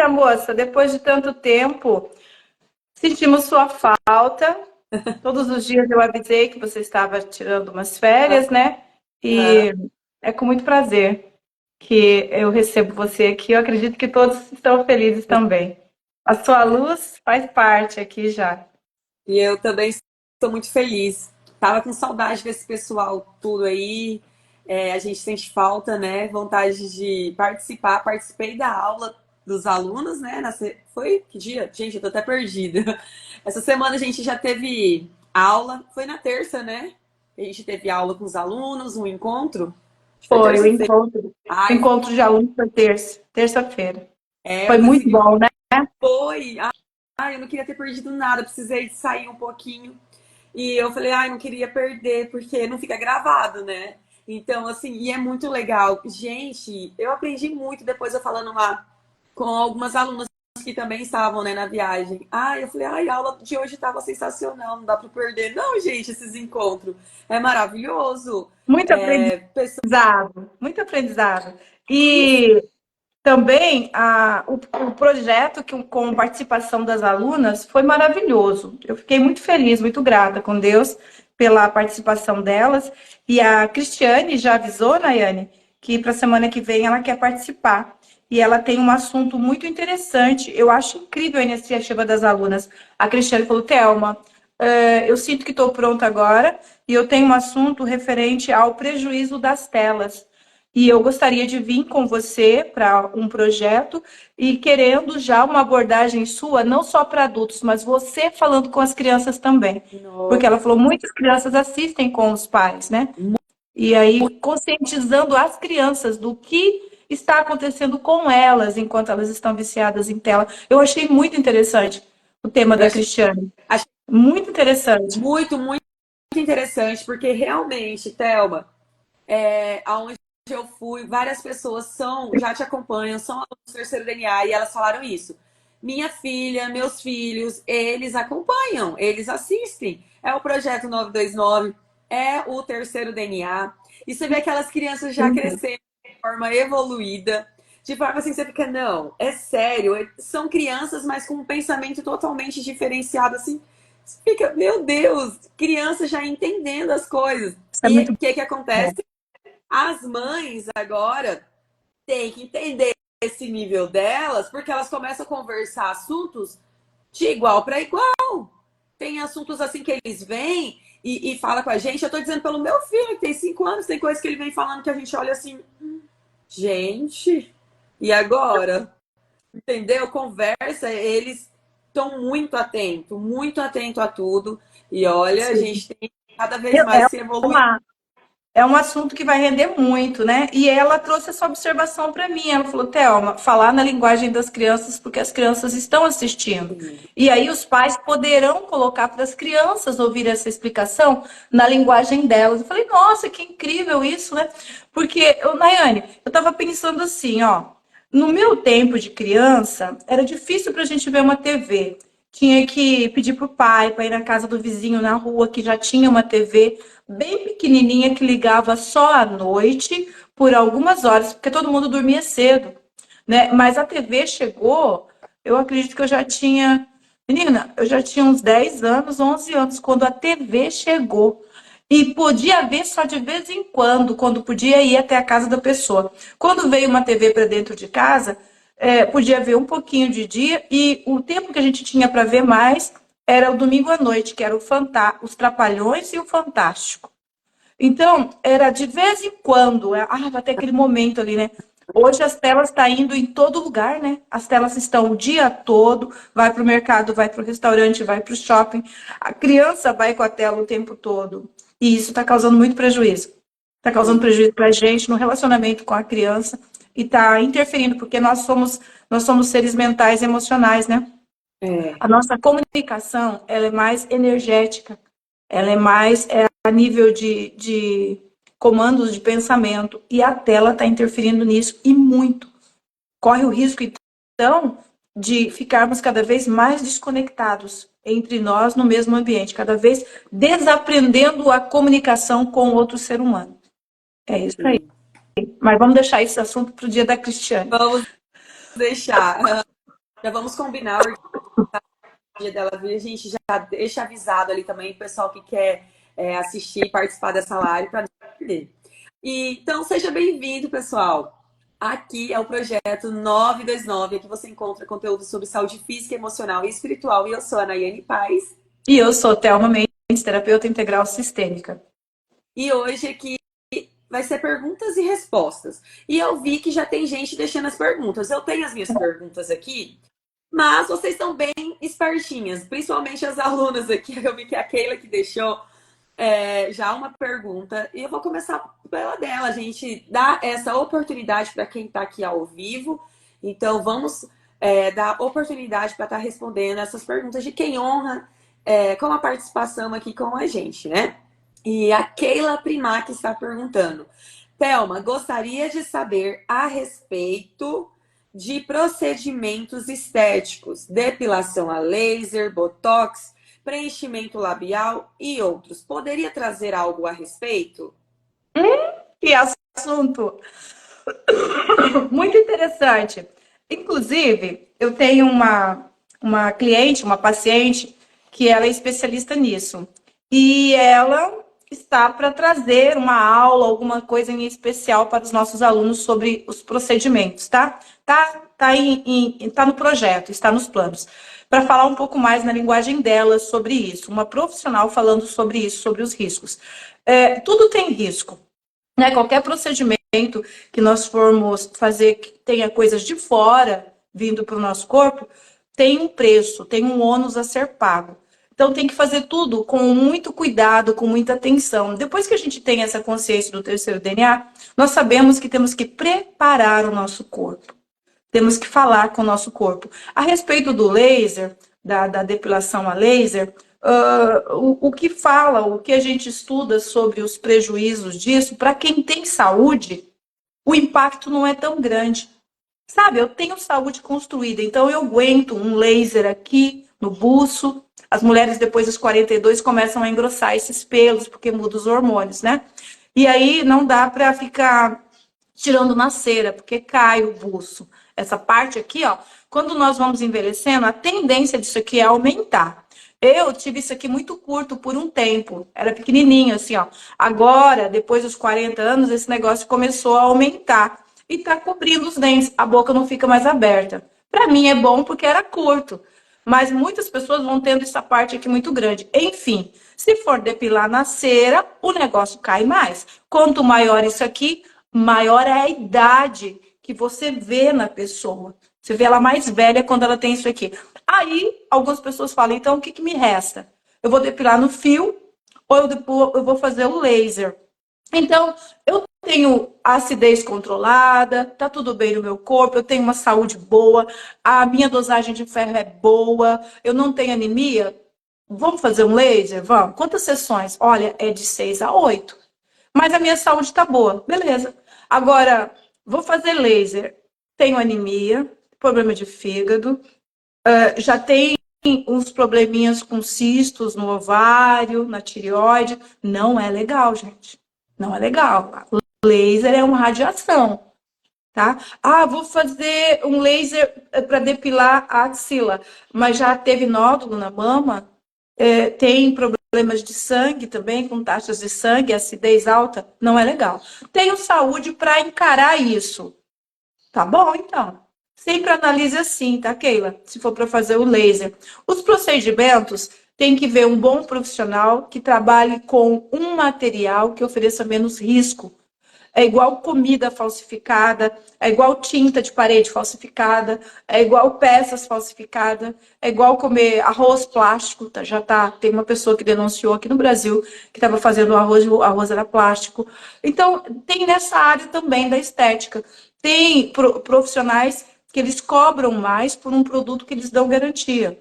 Menina moça, depois de tanto tempo, sentimos sua falta. Todos os dias eu avisei que você estava tirando umas férias, né? Aham. E é com muito prazer que eu recebo você aqui. Eu acredito que todos estão felizes também. A sua luz faz parte aqui já. E eu também estou muito feliz. Tava com saudade desse pessoal tudo aí. A gente sente falta, né? Vontade de participar. Participei da aula dos alunos, né? Foi que dia? Gente, eu tô até perdida. Essa semana a gente já teve aula. Foi na terça, né? A gente teve aula com os alunos, um encontro. Acho que foi Foi o terça-feira. encontro. O Ai, encontro de alunos foi terça-feira. eu Foi muito consegui. bom, né? Foi. Ai, eu não queria ter perdido nada. Precisei sair um pouquinho. E eu falei, ai, não queria perder, porque não fica gravado, né? Então, assim, e é muito legal. Gente, eu aprendi muito depois eu falando lá com algumas alunas que também estavam, né, na viagem. Ai, eu falei, ai, a aula de hoje estava sensacional, não dá para perder. Não, gente, esses encontros. É maravilhoso. Muito Pessoas. aprendizado, muito aprendizado. E também o projeto com participação das alunas foi maravilhoso. Eu fiquei muito feliz, muito grata com Deus pela participação delas. E a Cristiane já avisou, Nayane, que para a semana que vem ela quer participar. E ela tem um assunto muito interessante. Eu acho incrível a iniciativa das alunas. A Cristiane falou, Thelma, eu sinto que estou pronta agora e eu tenho um assunto referente ao prejuízo das telas. E eu gostaria de vir com você para um projeto e querendo já uma abordagem sua, não só para adultos, mas você falando com as crianças também. Porque No- ela falou, muitas crianças assistem com os pais, né? E aí conscientizando as crianças do que está acontecendo com elas enquanto elas estão viciadas em tela. Eu achei muito interessante o tema Eu da achei, Cristiane. achei Muito interessante. muito, muito interessante, porque realmente, Thelma, aonde eu fui, várias pessoas já te acompanham, são alunos do terceiro DNA e elas falaram isso. Minha filha, meus filhos, eles acompanham, eles assistem. É o projeto 929, é o terceiro DNA. E você vê aquelas crianças já crescendo de forma evoluída, de forma assim, você fica, não, é sério, são crianças, mas com um pensamento totalmente diferenciado, assim. Você fica, meu Deus, criança já entendendo as coisas. Isso é E muito o que bom. acontece? As mães agora têm que entender esse nível delas, porque elas começam a conversar assuntos de igual para igual. Tem assuntos assim que eles vêm e fala com a gente. Eu tô dizendo pelo meu filho, que tem 5 anos, tem coisas que ele vem falando que a gente olha assim, gente, e agora? Entendeu? Conversa, eles estão muito atento a tudo. E olha, a Sim. gente tem cada vez mais É se evoluir. uma É um assunto que vai render muito, né? E ela trouxe essa observação para mim. Ela falou, Thelma, falar na linguagem das crianças, porque as crianças estão assistindo. E aí os pais poderão colocar para as crianças ouvir essa explicação na linguagem delas. Eu falei, nossa, que incrível isso, né? Porque, Nayane, eu estava pensando assim, ó, no meu tempo de criança, era difícil para a gente ver uma TV. Tinha que pedir para o pai para ir na casa do vizinho na rua que já tinha uma TV bem pequenininha que ligava só à noite por algumas horas, porque todo mundo dormia cedo, né? Mas a TV chegou, eu acredito que eu já tinha, menina, eu já tinha uns 10 anos, 11 anos quando a TV chegou. E podia ver só de vez em quando podia ir até a casa da pessoa. Quando veio uma TV para dentro de casa, podia ver um pouquinho de dia e o tempo que a gente tinha para ver mais era o domingo à noite, que era os Trapalhões e o Fantástico. Então, era de vez em quando, vai ter aquele momento ali, né? Hoje as telas estão indo em todo lugar, né? As telas estão o dia todo, vai para o mercado, vai para o restaurante, vai para o shopping. A criança vai com a tela o tempo todo. E isso está causando muito prejuízo. Está causando prejuízo para a gente no relacionamento com a criança e está interferindo, porque nós somos seres mentais e emocionais, né? É, A nossa comunicação, ela é mais energética, ela é mais a nível de comandos de pensamento, e a tela está interferindo nisso, e muito. Corre o risco, então, de ficarmos cada vez mais desconectados entre nós no mesmo ambiente, cada vez desaprendendo a comunicação com outro ser humano. É isso aí. sim. Mas vamos deixar esse assunto para o dia da Cristiane. Vamos deixar. Já vamos combinar o dia dela vir, a gente já deixa avisado ali também o pessoal que quer assistir, participar dessa live para não perder. Então, seja bem-vindo, pessoal. Aqui é o projeto 929, aqui você encontra conteúdo sobre saúde física, emocional e espiritual. E eu sou a Nayane Paz. E eu sou Thelma Mendes, terapeuta integral sistêmica. E hoje aqui vai ser perguntas e respostas. E eu vi que já tem gente deixando as perguntas. Eu tenho as minhas perguntas aqui, mas vocês estão bem espertinhas, principalmente as alunas aqui. Eu vi que a Keila que deixou já uma pergunta. E eu vou começar pela dela. A gente dá essa oportunidade para quem está aqui ao vivo. Então, vamos dar oportunidade para estar respondendo essas perguntas de quem honra com a participação aqui com a gente, né? E a Keila Primac está perguntando: Thelma, gostaria de saber a respeito de procedimentos estéticos, depilação a laser, botox, preenchimento labial e outros. Poderia trazer algo a respeito? Que assunto muito interessante. Inclusive, eu tenho uma cliente, uma paciente, que ela é especialista nisso. E ela está para trazer uma aula, alguma coisa em especial para os nossos alunos sobre os procedimentos, tá? Tá no projeto, está nos planos. Para falar um pouco mais na linguagem dela sobre isso. Uma profissional falando sobre isso, sobre os riscos. Tudo tem risco, né? Qualquer procedimento que nós formos fazer que tenha coisas de fora vindo para o nosso corpo, tem um preço, tem um ônus a ser pago. Então tem que fazer tudo com muito cuidado, com muita atenção. Depois que a gente tem essa consciência do terceiro DNA, nós sabemos que temos que preparar o nosso corpo. Temos que falar com o nosso corpo. A respeito do laser, da depilação a laser, o que fala, o que a gente estuda sobre os prejuízos disso, para quem tem saúde, o impacto não é tão grande. Sabe, eu tenho saúde construída, então eu aguento um laser aqui no buço. As mulheres depois dos 42 começam a engrossar esses pelos, porque muda os hormônios, né? E aí não dá para ficar tirando na cera, porque cai o buço. Essa parte aqui, ó, quando nós vamos envelhecendo, a tendência disso aqui é aumentar. Eu tive isso aqui muito curto por um tempo, era pequenininho assim, ó. Agora, depois dos 40 anos, esse negócio começou a aumentar e tá cobrindo os dentes, a boca não fica mais aberta. Para mim é bom porque era curto, mas muitas pessoas vão tendo essa parte aqui muito grande. Enfim, se for depilar na cera, o negócio cai mais. Quanto maior isso aqui, maior é a idade que você vê na pessoa. Você vê ela mais velha quando ela tem isso aqui. Aí, algumas pessoas falam, então, o que me resta? Eu vou depilar no fio ou eu vou fazer o laser? Então, eu tenho a acidez controlada, tá tudo bem no meu corpo, eu tenho uma saúde boa, a minha dosagem de ferro é boa, eu não tenho anemia. Vamos fazer um laser? Vamos. Quantas sessões? Olha, é de 6 a 8. Mas a minha saúde está boa, beleza. Agora, vou fazer laser. Tenho anemia, problema de fígado, já tem uns probleminhas com cistos no ovário, na tireoide. Não é legal, gente. Não é legal. Laser é uma radiação, tá? Ah, vou fazer um laser para depilar a axila, mas já teve nódulo na mama, tem problemas de sangue também, com taxas de sangue, acidez alta, não é legal. Tenho saúde para encarar isso. Tá bom, então. Sempre analise assim, tá, Keila? Se for para fazer o laser. Os procedimentos tem que ver um bom profissional que trabalhe com um material que ofereça menos risco. É igual comida falsificada, é igual tinta de parede falsificada, é igual peças falsificadas, é igual comer arroz plástico. Tem uma pessoa que denunciou aqui no Brasil que estava fazendo arroz e o arroz era plástico. Então, tem nessa área também da estética. Tem profissionais que eles cobram mais por um produto que eles dão garantia,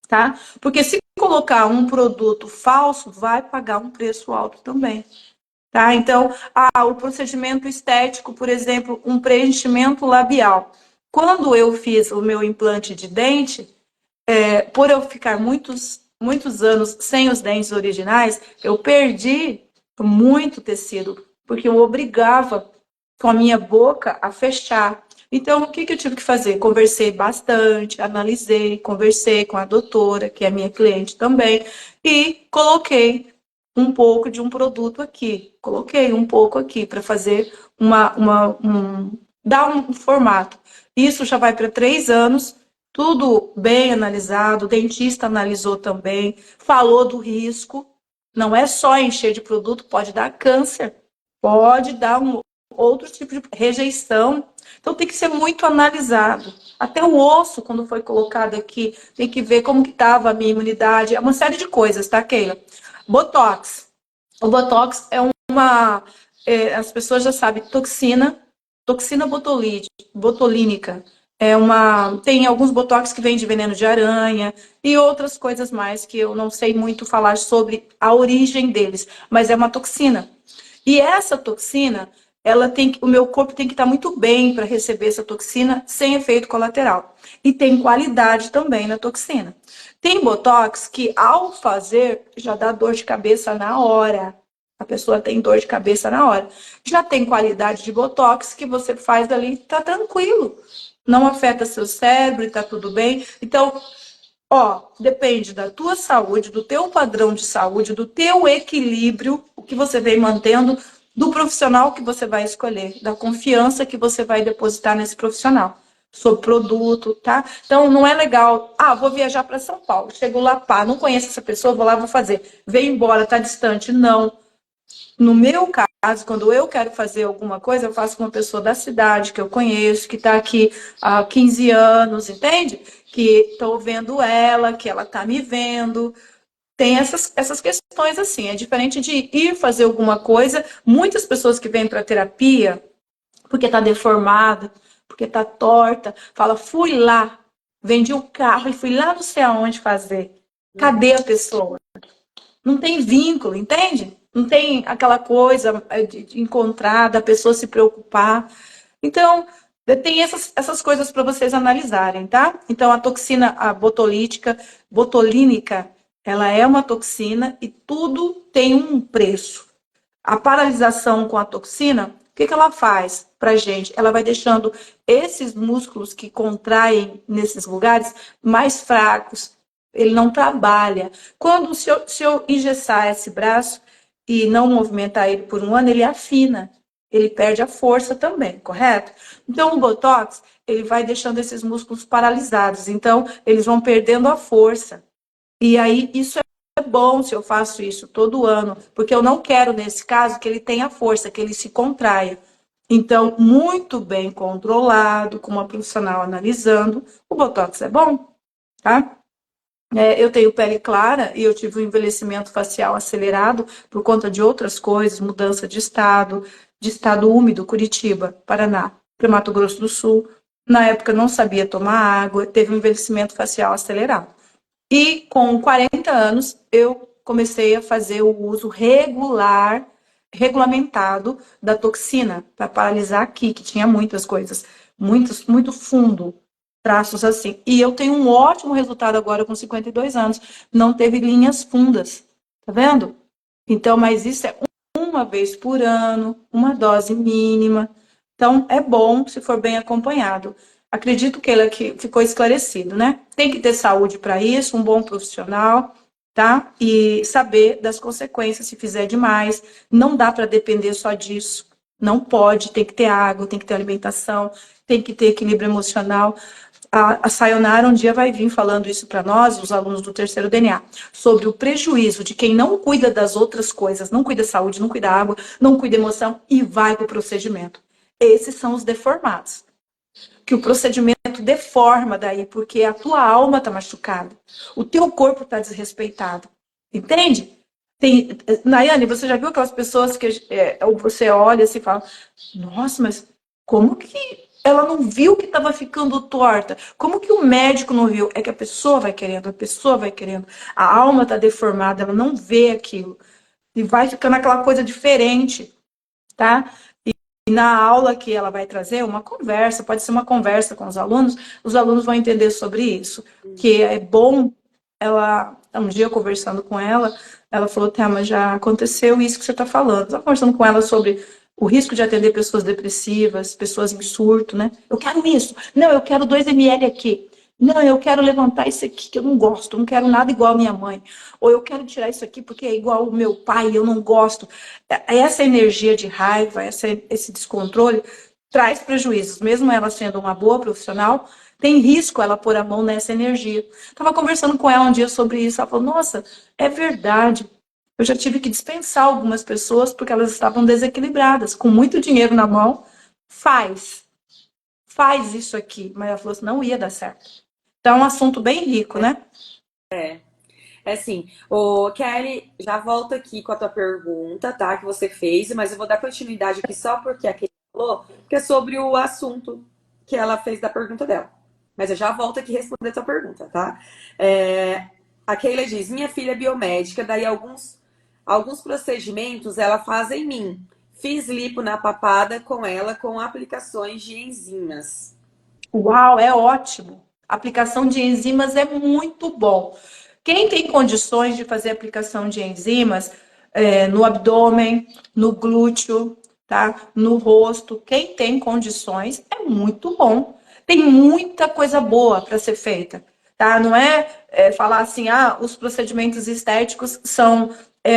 tá? Porque se colocar um produto falso, vai pagar um preço alto também. Tá? Então, o procedimento estético, por exemplo, um preenchimento labial. Quando eu fiz o meu implante de dente, por eu ficar muitos anos sem os dentes originais, eu perdi muito tecido, porque eu obrigava com a minha boca a fechar. Então, o que que eu tive que fazer? Conversei bastante, analisei, conversei com a doutora, que é minha cliente também, e coloquei um pouco de um produto aqui. Coloquei um pouco aqui para fazer dar um formato. Isso já vai para 3 anos, tudo bem analisado, o dentista analisou também, falou do risco. Não é só encher de produto, pode dar câncer, pode dar outro tipo de rejeição. Então tem que ser muito analisado. Até o osso, quando foi colocado aqui, tem que ver como que estava a minha imunidade. É uma série de coisas, tá, Keila? Botox. O Botox é uma... as pessoas já sabem, toxina botulínica. Tem alguns botox que vêm de veneno de aranha e outras coisas mais que eu não sei muito falar sobre a origem deles, mas é uma toxina. E essa toxina, o meu corpo tem que estar muito bem para receber essa toxina sem efeito colateral. E tem qualidade também na toxina. Tem botox que, ao fazer, já dá dor de cabeça na hora. A pessoa tem dor de cabeça na hora. Já tem qualidade de botox que você faz ali e tá tranquilo. Não afeta seu cérebro e tá tudo bem. Então, depende da tua saúde, do teu padrão de saúde, do teu equilíbrio, o que você vem mantendo, do profissional que você vai escolher, da confiança que você vai depositar nesse profissional, sobre produto, tá? Então, não é legal, vou viajar para São Paulo, chego lá, não conheço essa pessoa, vou lá, vou fazer. Vem embora, tá distante. Não. No meu caso, quando eu quero fazer alguma coisa, eu faço com uma pessoa da cidade que eu conheço, que está aqui há 15 anos, entende? Que estou vendo ela, que ela está me vendo. Tem essas questões assim. É diferente de ir fazer alguma coisa. Muitas pessoas que vêm para terapia, porque está deformada, porque está torta, fala, fui lá, vendi o carro e fui lá não sei aonde fazer. Cadê a pessoa? Não tem vínculo, entende? Não tem aquela coisa de encontrar, da pessoa se preocupar. Então, tem essas coisas para vocês analisarem, tá? Então, a toxina botulínica, ela é uma toxina e tudo tem um preço. A paralisação com a toxina, o que ela faz para gente? Ela vai deixando esses músculos que contraem nesses lugares mais fracos, ele não trabalha. Se eu engessar esse braço e não movimentar ele por um ano, ele afina, ele perde a força também, correto? Então, o Botox, ele vai deixando esses músculos paralisados, então, eles vão perdendo a força. E aí, isso é bom se eu faço isso todo ano, porque eu não quero, nesse caso, que ele tenha força, que ele se contraia. Então, muito bem controlado, com uma profissional analisando, o Botox é bom, tá? Eu tenho pele clara e eu tive um envelhecimento facial acelerado por conta de outras coisas, mudança de estado úmido, Curitiba, Paraná, para Mato Grosso do Sul. Na época não sabia tomar água, teve um envelhecimento facial acelerado. E com 40 anos eu comecei a fazer o uso regulamentado da toxina para paralisar aqui, que tinha muitas coisas, muito fundo, traços assim. E eu tenho um ótimo resultado agora com 52 anos. Não teve linhas fundas, tá vendo? Então, mas isso é uma vez por ano, uma dose mínima. Então, é bom se for bem acompanhado. Acredito que ele que ficou esclarecido, né? Tem que ter saúde para isso, um bom profissional, tá? E saber das consequências se fizer demais. Não dá para depender só disso. Não pode, tem que ter água, tem que ter alimentação, tem que ter equilíbrio emocional. A Sayonara um dia vai vir falando isso para nós, os alunos do terceiro DNA, sobre o prejuízo de quem não cuida das outras coisas, não cuida da saúde, não cuida da água, não cuida da emoção e vai para o procedimento. Esses são os deformados. Que o procedimento deforma daí, porque a tua alma está machucada, o teu corpo está desrespeitado. Entende? Nayane, você já viu aquelas pessoas que você olha assim e fala, nossa, mas como que ela não viu que estava ficando torta? Como que o médico não viu? É que a pessoa vai querendo, a pessoa vai querendo. A alma está deformada, ela não vê aquilo. E vai ficando aquela coisa diferente, tá? E na aula que ela vai trazer, uma conversa, pode ser uma conversa com os alunos vão entender sobre isso. Que é bom, um dia conversando com ela falou, Thelma, já aconteceu isso que você está falando. Estava conversando com ela sobre O risco de atender pessoas depressivas, pessoas em surto, né? Eu quero isso. Não, eu quero 2 ml aqui. Não, eu quero levantar isso aqui que eu não gosto, não quero nada igual a minha mãe. Ou eu quero tirar isso aqui porque é igual o meu pai, eu não gosto. Essa energia de raiva, esse descontrole traz prejuízos, mesmo ela sendo uma boa profissional, tem risco ela pôr a mão nessa energia. Estava conversando com ela um dia sobre isso, ela falou, nossa, é verdade. Eu já tive que dispensar algumas pessoas porque elas estavam desequilibradas, com muito dinheiro na mão. Faz isso aqui. Mas ela falou assim, não ia dar certo. Então é um assunto bem rico, né? É assim, o Kelly, já volto aqui com a tua pergunta, tá? Que você fez, mas eu vou dar continuidade aqui só porque a Kelly falou, que é sobre o assunto que ela fez da pergunta dela. Mas eu já volto aqui responder a tua pergunta, tá? A Keila diz, minha filha é biomédica, daí alguns procedimentos ela faz em mim. Fiz lipo na papada com ela com aplicações de enzimas. Uau, é ótimo. A aplicação de enzimas é muito bom. Quem tem condições de fazer aplicação de enzimas no abdômen, no glúteo, tá? No rosto, quem tem condições é muito bom. Tem muita coisa boa para ser feita, tá? Não falar assim, os procedimentos estéticos são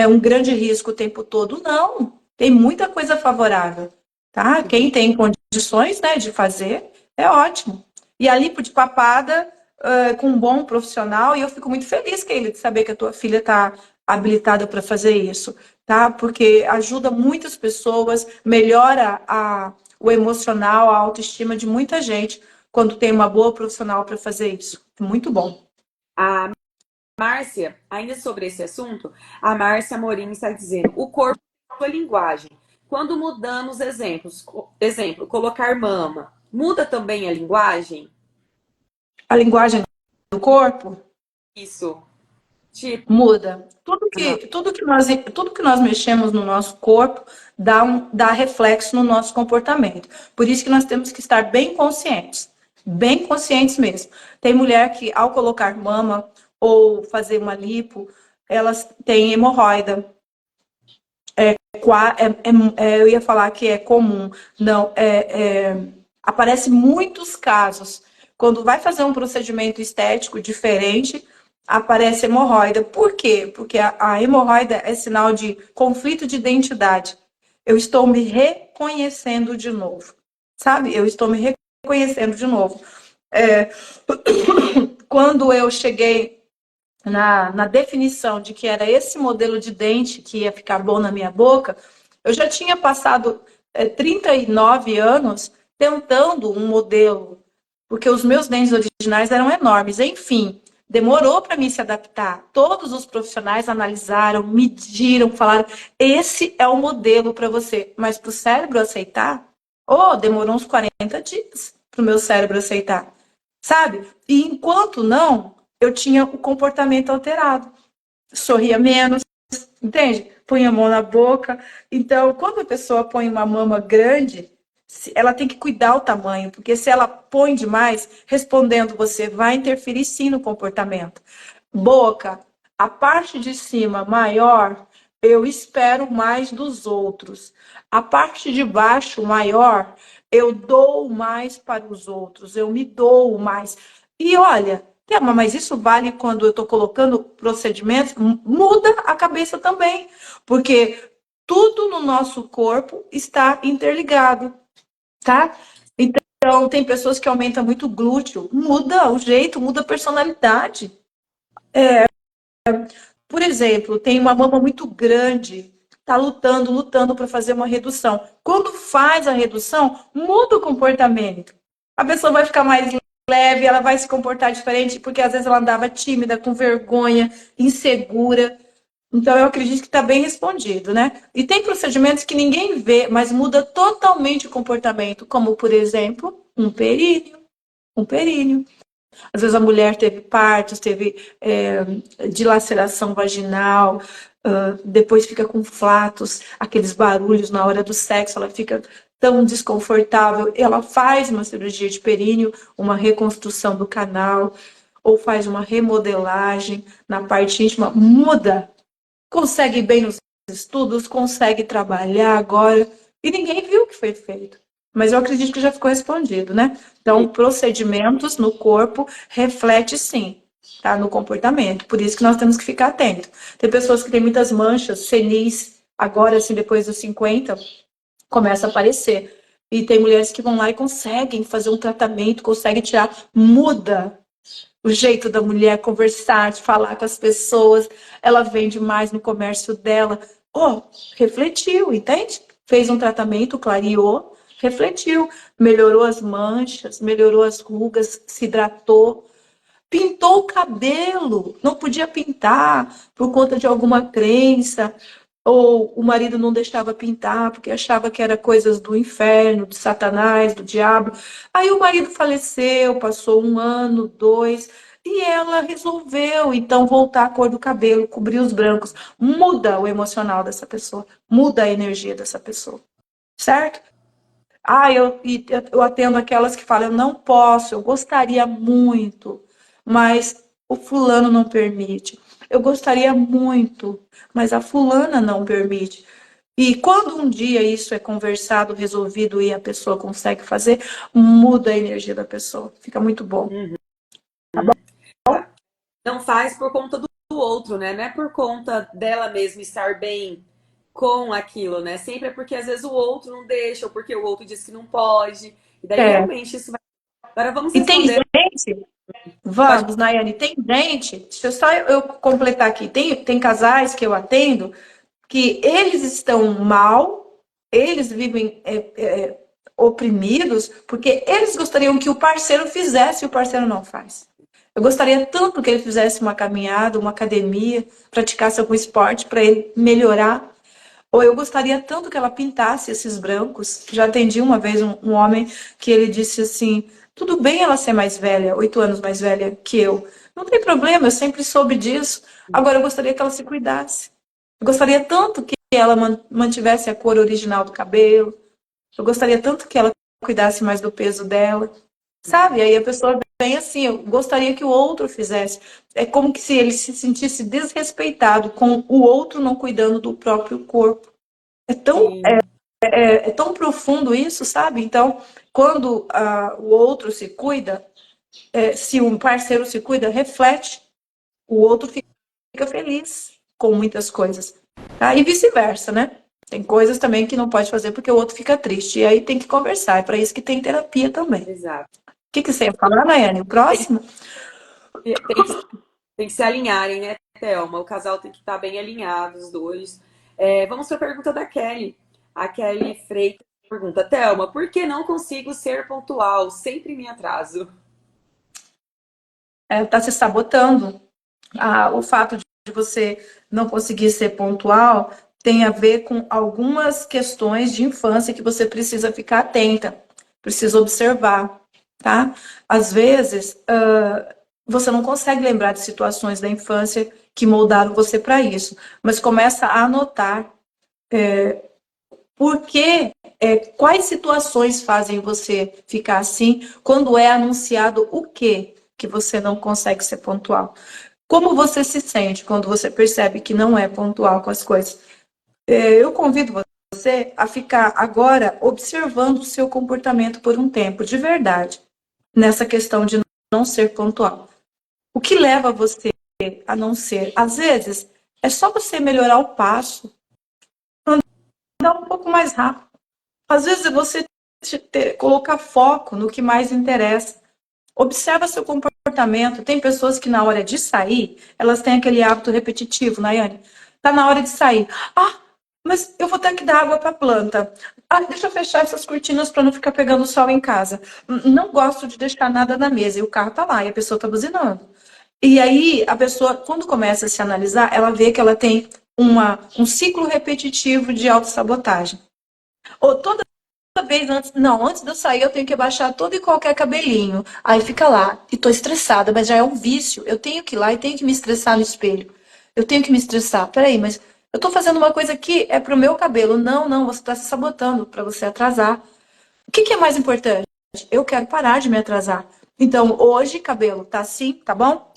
um grande risco o tempo todo. Não, tem muita coisa favorável, tá? Quem tem condições, né, de fazer, é ótimo. E a lipo de papada com um bom profissional, e eu fico muito feliz, Keila, de saber que a tua filha está habilitada para fazer isso, tá? Porque ajuda muitas pessoas, melhora o emocional, a autoestima de muita gente quando tem uma boa profissional para fazer isso. Muito bom. A Márcia, ainda sobre esse assunto, a Márcia Morim está dizendo, o corpo é a sua linguagem. Quando mudamos exemplo, colocar mama, muda também a linguagem? A linguagem do corpo Isso. Tipo, muda. aham. Tudo que nós mexemos no nosso corpo dá reflexo no nosso comportamento. Por isso que nós temos que estar bem conscientes mesmo. Tem mulher que, ao colocar mama ou fazer uma lipo, elas têm hemorroida. Eu ia falar que é comum. Não, aparece muitos casos. Quando vai fazer um procedimento estético diferente, aparece hemorroida. Por quê? Porque a hemorroida é sinal de conflito de identidade. Eu estou me reconhecendo de novo. Sabe? Eu estou me reconhecendo de novo. Quando eu cheguei na definição de que era esse modelo de dente que ia ficar bom na minha boca, eu já tinha passado 39 anos tentando um modelo, porque os meus dentes originais eram enormes. Enfim, demorou para mim se adaptar. Todos os profissionais analisaram, mediram, falaram: esse é o modelo para você. Mas para o cérebro aceitar, demorou uns 40 dias para o meu cérebro aceitar. Sabe? E enquanto não, eu tinha o comportamento alterado. Sorria menos, entende? Punha a mão na boca. Então, quando a pessoa põe uma mama grande, ela tem que cuidar o tamanho, porque se ela põe demais, respondendo você, vai interferir sim no comportamento. Boca, a parte de cima maior, eu espero mais dos outros. A parte de baixo maior, eu dou mais para os outros, eu me dou mais. E olha, Thelma, mas isso vale quando eu estou colocando procedimentos? Muda a cabeça também, porque tudo no nosso corpo está interligado, tá? Então, tem pessoas que aumentam muito o glúteo, muda o jeito, muda a personalidade. Por exemplo, tem uma mama muito grande, está lutando para fazer uma redução. Quando faz a redução, muda o comportamento. A pessoa vai ficar mais leve, ela vai se comportar diferente, porque às vezes ela andava tímida, com vergonha, insegura. Então, eu acredito que está bem respondido, né? E tem procedimentos que ninguém vê, mas muda totalmente o comportamento, como, por exemplo, um períneo. Um períneo. Às vezes a mulher teve partos, teve dilaceração vaginal, depois fica com flatos, aqueles barulhos na hora do sexo, ela fica tão desconfortável. Ela faz uma cirurgia de períneo, uma reconstrução do canal, ou faz uma remodelagem na parte íntima, muda. Consegue ir bem nos estudos, consegue trabalhar agora. E ninguém viu o que foi feito. Mas eu acredito que já ficou respondido, né? Então, procedimentos no corpo reflete sim, tá? No comportamento. Por isso que nós temos que ficar atento. Tem pessoas que têm muitas manchas, senis, agora, assim, depois dos 50, começa a aparecer. E tem mulheres que vão lá e conseguem fazer um tratamento, conseguem tirar, muda o jeito da mulher conversar, de falar com as pessoas, ela vende mais no comércio dela. Oh, refletiu, entende? Fez um tratamento, clareou, refletiu, melhorou as manchas, melhorou as rugas, se hidratou, pintou o cabelo, não podia pintar por conta de alguma crença, ou o marido não deixava pintar porque achava que era coisas do inferno, de Satanás, do diabo. Aí o marido faleceu, passou 1 ano, 2, e ela resolveu então voltar a cor do cabelo, cobrir os brancos. Muda o emocional dessa pessoa, muda a energia dessa pessoa, certo? Eu atendo aquelas que falam, eu não posso, eu gostaria muito, mas o fulano não permite. Eu gostaria muito, mas a fulana não permite. E quando um dia isso é conversado, resolvido e a pessoa consegue fazer, muda a energia da pessoa. Fica muito bom. Uhum. Tá bom? Não faz por conta do outro, né? Não é por conta dela mesma estar bem com aquilo, né? Sempre é porque às vezes o outro não deixa, ou porque o outro diz que não pode. E daí É. realmente isso vai. Agora vamos E tem responder. gente, Pode. vamos, Nayane, tem gente, deixa eu só eu completar aqui, tem casais que eu atendo que eles estão mal, eles vivem oprimidos, porque eles gostariam que o parceiro fizesse e o parceiro não faz. Eu gostaria tanto que ele fizesse uma caminhada, uma academia, praticasse algum esporte para ele melhorar. Ou eu gostaria tanto que ela pintasse esses brancos. Já atendi uma vez um homem que ele disse assim: tudo bem ela ser mais velha, 8 anos mais velha que eu. Não tem problema, eu sempre soube disso. Agora eu gostaria que ela se cuidasse. Eu gostaria tanto que ela mantivesse a cor original do cabelo. Eu gostaria tanto que ela cuidasse mais do peso dela. Sabe? Aí a pessoa vem assim, eu gostaria que o outro fizesse. É como que se ele se sentisse desrespeitado com o outro não cuidando do próprio corpo. É tão, Sim, é tão profundo isso, sabe? Então, quando o outro se cuida, se um parceiro se cuida, reflete, o outro fica feliz com muitas coisas. Tá? E vice-versa, né? Tem coisas também que não pode fazer porque o outro fica triste. E aí tem que conversar. É para isso que tem terapia também. O exato. que você ia falar, Nayane? O próximo? Tem que, tem que se alinharem, né, Thelma? O casal tem que estar bem alinhado, os dois. Vamos para a pergunta da Kelly. A Kelly Freitas pergunta: Thelma, por que não consigo ser pontual? Sempre me atraso. Tá se sabotando. O fato de você não conseguir ser pontual tem a ver com algumas questões de infância que você precisa ficar atenta, precisa observar, tá? Às vezes, você não consegue lembrar de situações da infância que moldaram você para isso, mas começa a anotar por que, quais situações fazem você ficar assim, quando é anunciado o que você não consegue ser pontual. Como você se sente quando você percebe que não é pontual com as coisas? Eu convido você a ficar agora observando o seu comportamento por um tempo, de verdade, nessa questão de não ser pontual. O que leva você a não ser? Às vezes, é só você melhorar o passo, andar um pouco mais rápido. Às vezes, é você colocar foco no que mais interessa. Observa seu comportamento. Tem pessoas que na hora de sair, elas têm aquele hábito repetitivo, Nayane. Tá na hora de sair. Ah, mas eu vou ter que dar água para a planta. Ah, deixa eu fechar essas cortinas para não ficar pegando sol em casa. Não gosto de deixar nada na mesa. E o carro tá lá e a pessoa tá buzinando. E aí, a pessoa, quando começa a se analisar, ela vê que ela tem um ciclo repetitivo de autossabotagem. Ou toda vez antes, não, antes de eu sair, eu tenho que abaixar todo e qualquer cabelinho. Aí fica lá, e tô estressada, mas já é um vício. Eu tenho que ir lá e tenho que me estressar no espelho. Eu tenho que me estressar. Peraí, mas eu tô fazendo uma coisa que é pro meu cabelo. Não, não, você tá se sabotando para você atrasar. O que é mais importante? Eu quero parar de me atrasar. Então, hoje, cabelo, tá assim, tá bom?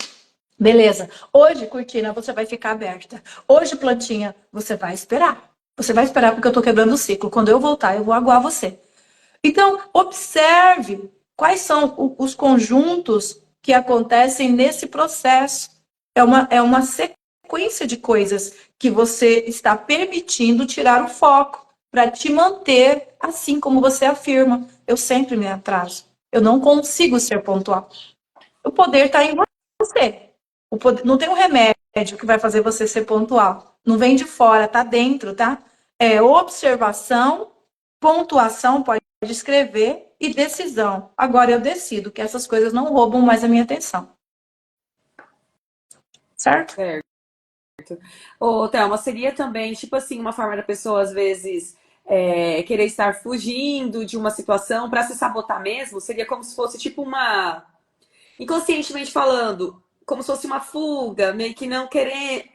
Beleza. Hoje, cortina, você vai ficar aberta. Hoje, plantinha, você vai esperar. Você vai esperar porque eu estou quebrando o ciclo. Quando eu voltar, eu vou aguar você. Então, observe quais são os conjuntos que acontecem nesse processo. É uma sequência de coisas que você está permitindo tirar o foco para te manter assim como você afirma. Eu sempre me atraso. Eu não consigo ser pontual. O poder está em você. O poder, não tem um remédio que vai fazer você ser pontual. Não vem de fora, tá dentro, tá? É observação, pontuação, pode escrever, e decisão. Agora eu decido que essas coisas não roubam mais a minha atenção. Certo? Certo. Ô, Thelma, seria também, tipo assim, uma forma da pessoa, às vezes, querer estar fugindo de uma situação para se sabotar mesmo? Seria como se fosse, tipo, uma. Inconscientemente falando, como se fosse uma fuga, meio que não querer.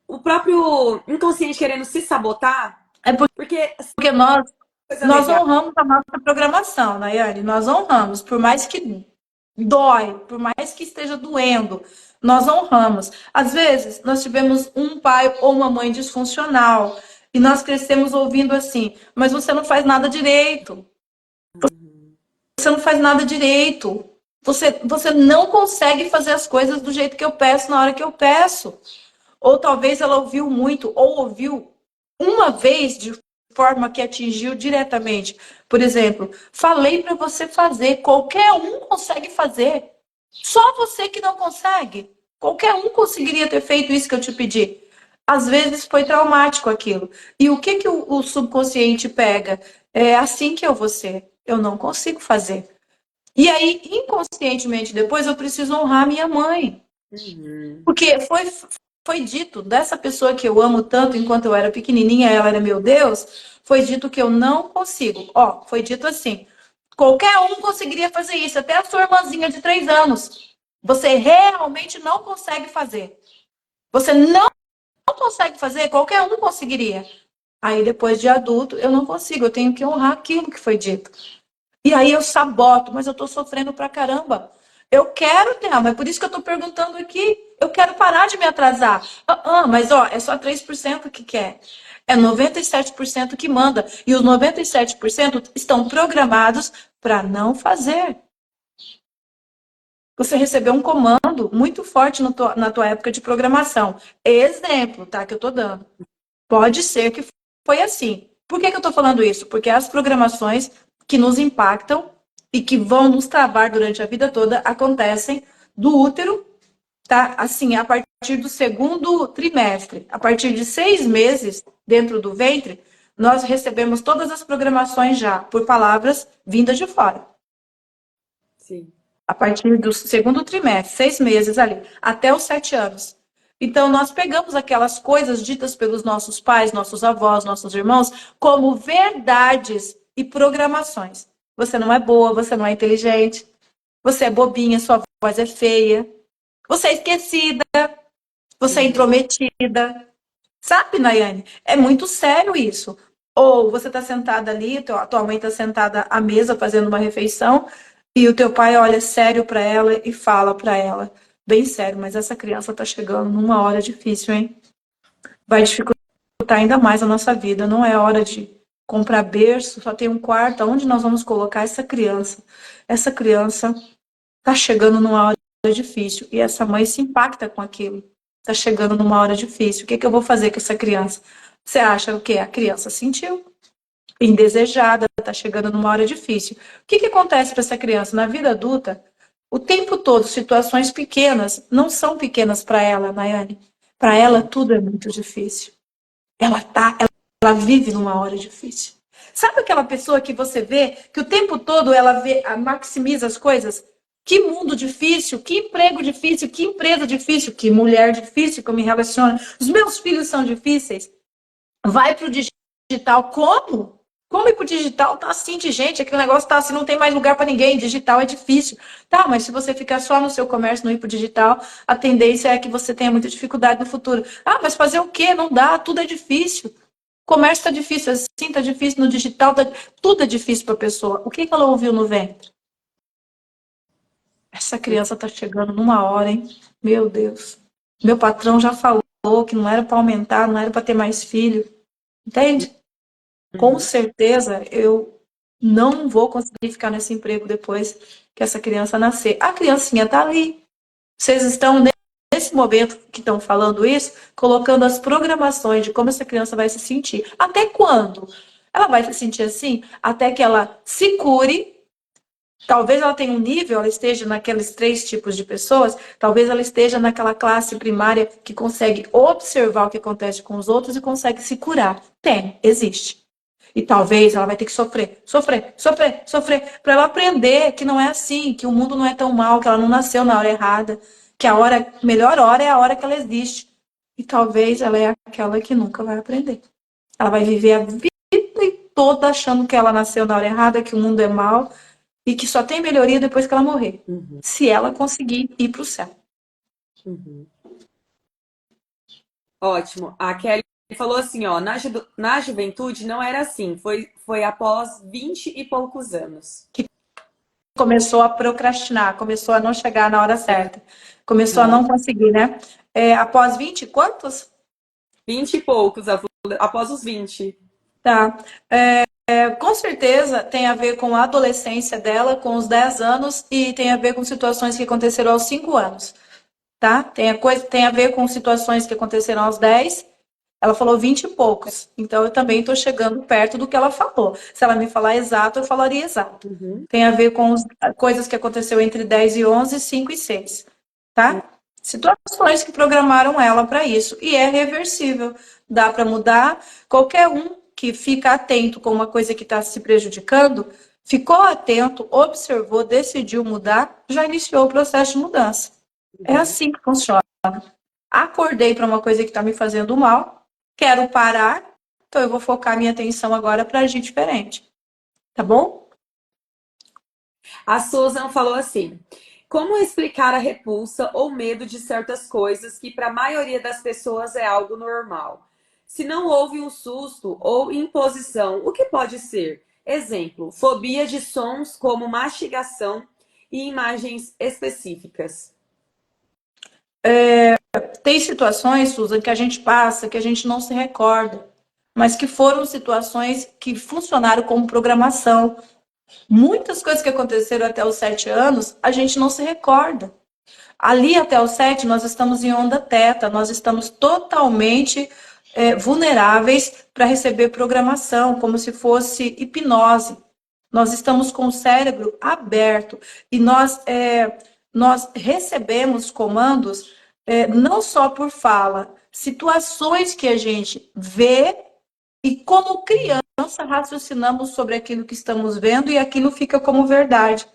O próprio inconsciente querendo se sabotar? É Porque porque coisa nós legal. honramos a nossa programação, Nayane. Nós honramos, por mais que dói, por mais que esteja doendo, nós honramos. Às vezes, nós tivemos um pai ou uma mãe disfuncional e nós crescemos ouvindo assim, mas você não faz nada direito. Você não faz nada direito. Você não consegue fazer as coisas do jeito que eu peço na hora que eu peço. Ou talvez ela ouviu muito, ou ouviu uma vez de forma que atingiu diretamente. Por exemplo, falei para você fazer, qualquer um consegue fazer. Só você que não consegue. Qualquer um conseguiria ter feito isso que eu te pedi. Às vezes foi traumático aquilo. E o que o subconsciente pega? É assim que eu vou ser. Eu não consigo fazer. E aí, inconscientemente, depois eu preciso honrar minha mãe. Uhum. Porque foi dito dessa pessoa que eu amo tanto enquanto eu era pequenininha, ela era meu Deus, foi dito que eu não consigo. Ó, foi dito assim: qualquer um conseguiria fazer isso, até a sua irmãzinha de 3 anos. Você realmente não consegue fazer. Você não consegue fazer, qualquer um conseguiria. Aí, depois de adulto, eu não consigo, eu tenho que honrar aquilo que foi dito. E aí eu saboto, mas eu tô sofrendo pra caramba. Eu quero, Thelma, é por isso que eu tô perguntando aqui. Eu quero parar de me atrasar. Mas ó, é só 3% que quer. É 97% que manda. E os 97% estão programados para não fazer. Você recebeu um comando muito forte na tua época de programação. Exemplo, tá? Que eu tô dando. Pode ser que foi assim. Por que eu estou falando isso? Porque as programações que nos impactam e que vão nos travar durante a vida toda acontecem do útero, tá? Assim, a partir do segundo trimestre, a partir de 6 meses dentro do ventre, nós recebemos todas as programações já por palavras vindas de fora. Sim. A partir do segundo trimestre, 6 meses ali, até os 7 anos. Então, nós pegamos aquelas coisas ditas pelos nossos pais, nossos avós, nossos irmãos, como verdades e programações. Você não é boa, você não é inteligente, você é bobinha, sua voz é feia, você é esquecida, você é Uhum. intrometida. Sabe, Nayane? É muito sério isso. Ou você está sentada ali, tua mãe está sentada à mesa fazendo uma refeição, e o teu pai olha sério para ela e fala para ela, bem sério, mas essa criança está chegando numa hora difícil, hein? Vai dificultar ainda mais a nossa vida. Não é hora de comprar berço, só tem um quarto. Onde nós vamos colocar essa criança? Essa criança está chegando numa hora difícil. E essa mãe se impacta com aquilo. Está chegando numa hora difícil. O que, que eu vou fazer com essa criança? Você acha o quê? A criança sentiu. Indesejada, está chegando numa hora difícil. O que, que acontece para essa criança? Na vida adulta, o tempo todo, situações pequenas não são pequenas para ela, Nayane. Para ela, tudo é muito difícil. Ela vive numa hora difícil. Sabe aquela pessoa que você vê que o tempo todo ela maximiza as coisas? Que mundo difícil, que emprego difícil, que empresa difícil, que mulher difícil que eu me relaciono. Os meus filhos são difíceis. Vai pro digital. Como? Como ir pro digital? Tá assim de gente, aquele negócio tá assim, não tem mais lugar para ninguém. Digital é difícil. Tá, mas se você ficar só no seu comércio, não ir pro digital, a tendência é que você tenha muita dificuldade no futuro. Ah, mas fazer o quê? Não dá, tudo é difícil. Comércio tá difícil, assim tá difícil, no digital tá... tudo é difícil para a pessoa. O que ela ouviu no ventre? Essa criança tá chegando numa hora, hein? Meu Deus. Meu patrão já falou que não era para aumentar, não era para ter mais filho. Entende? Com certeza eu não vou conseguir ficar nesse emprego depois que essa criança nascer. A criancinha está ali. Vocês estão, nesse momento que estão falando isso, colocando as programações de como essa criança vai se sentir. Até quando? Ela vai se sentir assim até que ela se cure. Talvez ela tenha um nível, ela esteja naqueles 3 tipos de pessoas, talvez ela esteja naquela classe primária que consegue observar o que acontece com os outros e consegue se curar. Tem, existe. E talvez ela vai ter que sofrer, sofrer, sofrer, sofrer, para ela aprender que não é assim, que o mundo não é tão mal, que ela não nasceu na hora errada, que a melhor hora é a hora que ela existe. E talvez ela é aquela que nunca vai aprender. Ela vai viver a vida toda achando que ela nasceu na hora errada, que o mundo é mal e que só tem melhoria depois que ela morrer. Se ela conseguir ir para o céu. Ótimo. A Kelly falou assim, ó, na juventude não era assim, foi após 20 e poucos anos. Começou a procrastinar, começou a não chegar na hora certa, começou a não conseguir, né? Após 20 e quantos? 20 e poucos, após os 20. Tá. Com certeza tem a ver com a adolescência dela, com os 10 anos, e tem a ver com situações que aconteceram aos 5 anos. Tá? Tem a ver com situações que aconteceram aos 10. Ela falou 20 e poucos. Então eu também estou chegando perto do que ela falou. Se ela me falar exato, eu falaria exato. Tem a ver com coisas que aconteceu entre 10 e 11, 5 e 6. Tá? Situações que programaram ela para isso. E é reversível. Dá para mudar. Qualquer um que fica atento com uma coisa que está se prejudicando, ficou atento, observou, decidiu mudar, já iniciou o processo de mudança. É assim que funciona. Acordei para uma coisa que está me fazendo mal, quero parar, então eu vou focar minha atenção agora para agir diferente. Tá bom? A Susan falou assim: como explicar a repulsa ou medo de certas coisas que para a maioria das pessoas é algo normal? Se não houve um susto ou imposição, o que pode ser? Exemplo, fobia de sons como mastigação e imagens específicas. Tem situações, Susan, que a gente passa, que a gente não se recorda, mas que foram situações que funcionaram como programação. Muitas coisas que aconteceram até os 7 anos, a gente não se recorda. Ali até os 7, nós estamos em onda teta, nós estamos totalmente vulneráveis para receber programação, como se fosse hipnose. Nós estamos com o cérebro aberto e nós recebemos comandos não só por fala, situações que a gente vê e como criança raciocinamos sobre aquilo que estamos vendo e aquilo fica como verdade.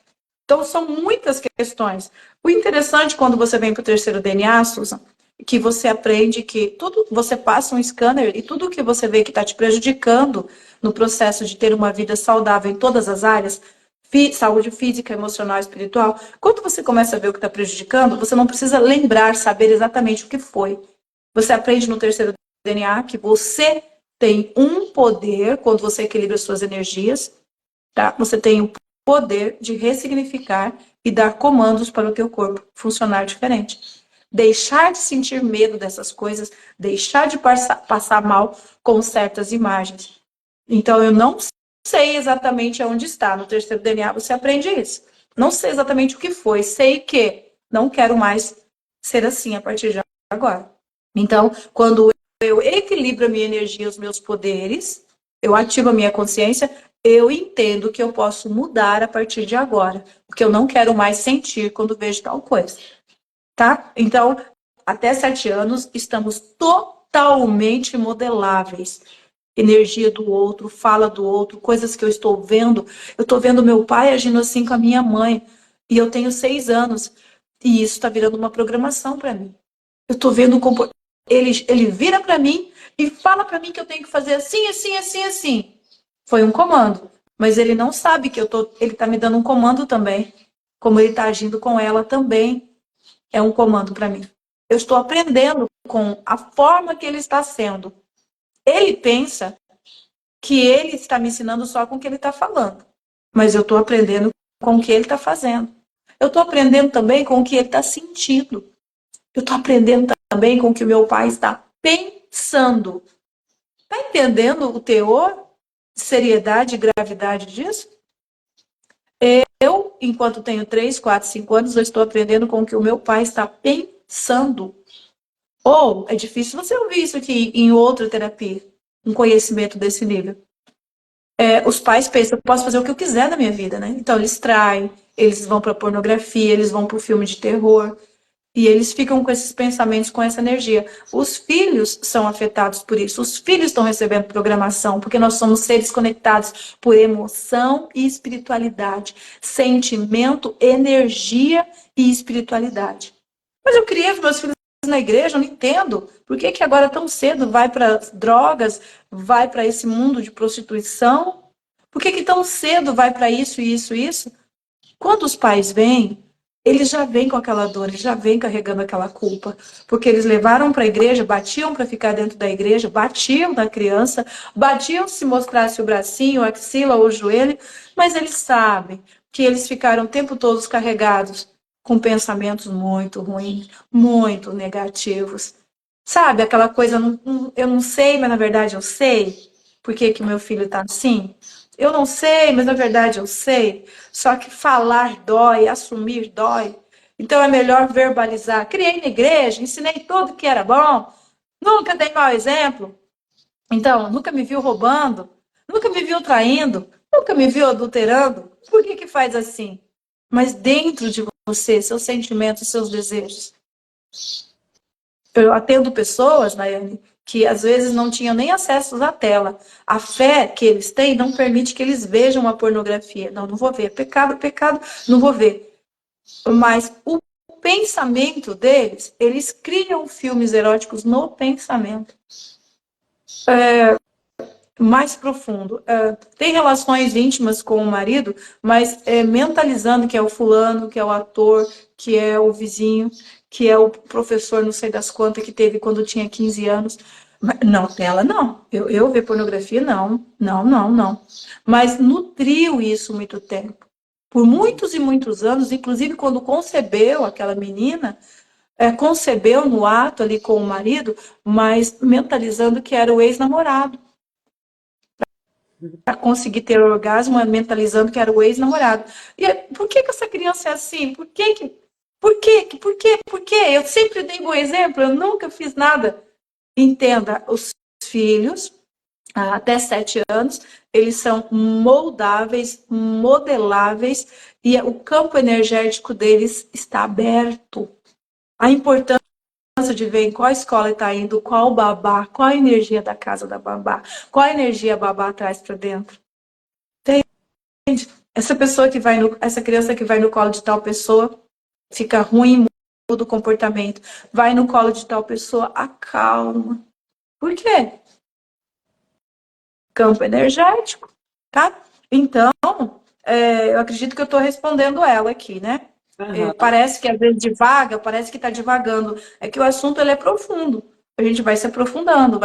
Então, são muitas questões. O interessante quando você vem para o terceiro DNA, Susan, que você aprende que tudo, você passa um scanner e tudo que você vê que está te prejudicando no processo de ter uma vida saudável em todas as áreas, saúde física, emocional, espiritual, quando você começa a ver o que está prejudicando, você não precisa lembrar, saber exatamente o que foi. Você aprende no terceiro DNA que você tem um poder quando você equilibra suas energias, tá? Você tem o poder de ressignificar e dar comandos para o teu corpo funcionar diferente. Deixar de sentir medo dessas coisas, deixar de passar mal com certas imagens. Então, eu não sei exatamente onde está. No terceiro DNA, você aprende isso. Não sei exatamente o que foi. Sei que não quero mais ser assim a partir de agora. Então, quando eu equilibro a minha energia, os meus poderes, eu ativo a minha consciência, eu entendo que eu posso mudar a partir de agora, porque eu não quero mais sentir quando vejo tal coisa, tá? Então, até 7 anos, estamos totalmente modeláveis. Energia do outro, fala do outro, coisas que eu estou vendo. Eu estou vendo meu pai agindo assim com a minha mãe, e eu tenho 6 anos, e isso está virando uma programação para mim. Eu estou vendo ele vira para mim e fala para mim que eu tenho que fazer assim, assim, assim, assim. Foi um comando, mas ele não sabe que ele está me dando um comando também. Como ele está agindo com ela também é um comando para mim. Eu estou aprendendo com a forma que ele está sendo. Ele pensa que ele está me ensinando só com o que ele está falando, mas eu estou aprendendo com o que ele está fazendo. Eu estou aprendendo também com o que ele está sentindo. Eu estou aprendendo também com o que o meu pai está pensando. Tá entendendo o teor, seriedade e gravidade disso? Eu, enquanto tenho 3, 4, 5 anos, eu estou aprendendo com o que o meu pai está pensando. Ou é difícil você ouvir isso aqui em outra terapia, um conhecimento desse nível. Os pais pensam, eu posso fazer o que eu quiser na minha vida, né? Então eles traem, eles vão para pornografia, eles vão para o filme de terror, e eles ficam com esses pensamentos, com essa energia. Os filhos são afetados por isso, os filhos estão recebendo programação, porque nós somos seres conectados por emoção e espiritualidade, sentimento, energia e espiritualidade. Mas eu criei os meus filhos na igreja, eu não entendo. Por que que agora tão cedo vai para drogas, vai para esse mundo de prostituição? Por que que tão cedo vai para isso, isso, isso? Quando os pais vêm, eles já vêm com aquela dor, eles já vêm carregando aquela culpa, porque eles levaram para a igreja, batiam para ficar dentro da igreja, batiam na criança, batiam se mostrasse o bracinho, a axila ou o joelho, mas eles sabem que eles ficaram o tempo todo carregados com pensamentos muito ruins, muito negativos. Sabe, aquela coisa, eu não sei, mas na verdade eu sei por que que meu filho está assim. Eu não sei, mas na verdade eu sei. Só que falar dói, assumir dói. Então é melhor verbalizar. Criei na igreja, ensinei tudo que era bom, nunca dei mau exemplo. Então, nunca me viu roubando, nunca me viu traindo, nunca me viu adulterando. Por que que faz assim? Mas dentro de você, seus sentimentos, seus desejos. Eu atendo pessoas, Nayane, que às vezes não tinham nem acesso à tela. A fé que eles têm não permite que eles vejam a pornografia. Não, não vou ver. Pecado, pecado, não vou ver. Mas o pensamento deles, eles criam filmes eróticos no pensamento. Mais profundo. Tem relações íntimas com o marido, mas mentalizando que é o fulano, que é o ator, que é o vizinho, que é o professor, não sei das quantas, que teve quando tinha 15 anos. Não, tela não. Eu ver pornografia, não. Não, não, não. Mas nutriu isso muito tempo. Por muitos e muitos anos, inclusive quando concebeu aquela menina, concebeu no ato ali com o marido, mas mentalizando que era o ex-namorado para conseguir ter orgasmo, mentalizando que era o ex-namorado. E por que que essa criança é assim? Por que que? Por quê? Por quê? Por quê? Eu sempre dei bom exemplo, eu nunca fiz nada. Entenda, os filhos, até 7 anos, eles são moldáveis, modeláveis, e o campo energético deles está aberto. A importância de ver em qual escola está indo, qual babá, qual a energia da casa da babá, qual a energia a babá traz para dentro. Essa pessoa que vai no, essa criança que vai no colo de tal pessoa fica ruim, muda o comportamento. Vai no colo de tal pessoa, acalma. Por quê? Campo energético, tá? Então, eu acredito que eu estou respondendo ela aqui, né? Aham. Parece que às vezes divaga, parece que está divagando. É que o assunto ele é profundo. A gente vai se aprofundando,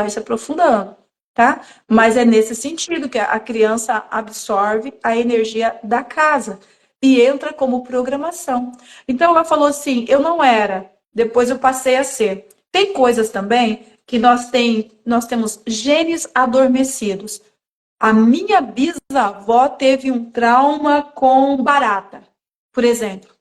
tá? Mas é nesse sentido que a criança absorve a energia da casa e entra como programação. Então ela falou assim: eu não era, depois eu passei a ser. Tem coisas também que nós temos genes adormecidos. A minha bisavó teve um trauma com barata, por exemplo.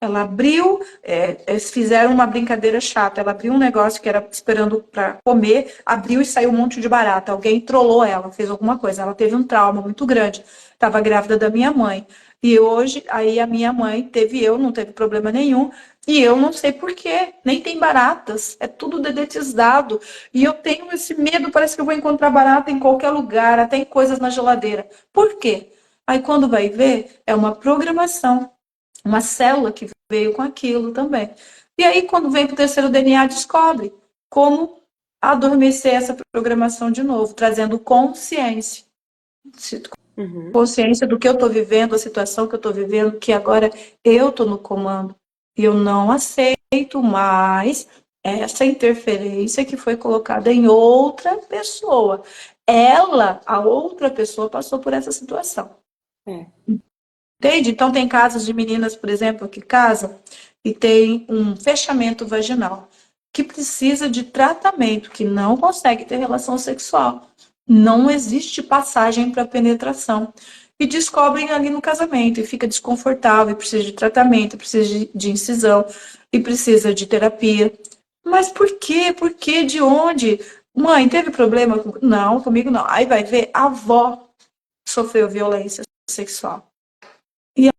Ela abriu, eles fizeram uma brincadeira chata. Ela abriu um negócio que era esperando para comer, abriu e saiu um monte de barata. Alguém trollou ela, fez alguma coisa. Ela teve um trauma muito grande. Estava grávida da minha mãe. E hoje, aí a minha mãe teve não teve problema nenhum. E eu não sei por quê, nem tem baratas. É tudo dedetizado. E eu tenho esse medo, parece que eu vou encontrar barata em qualquer lugar, até em coisas na geladeira. Por quê? Aí quando vai ver, é uma programação. Uma célula que veio com aquilo também. E aí, quando vem para o terceiro DNA, descobre como adormecer essa programação de novo, trazendo consciência. Uhum. Consciência do que eu estou vivendo, a situação que eu estou vivendo, que agora eu estou no comando. E eu não aceito mais essa interferência que foi colocada em outra pessoa. A outra pessoa, passou por essa situação. É. Entende? Então, tem casos de meninas, por exemplo, que casam e tem um fechamento vaginal. que precisa de tratamento, que não consegue ter relação sexual. Não existe passagem para penetração. E descobrem ali no casamento, e fica desconfortável, e precisa de tratamento, precisa de incisão, e precisa de terapia. Mas por quê? Por quê? De onde? Mãe, teve problema? Não, comigo não. Aí vai ver, a avó sofreu violência sexual. E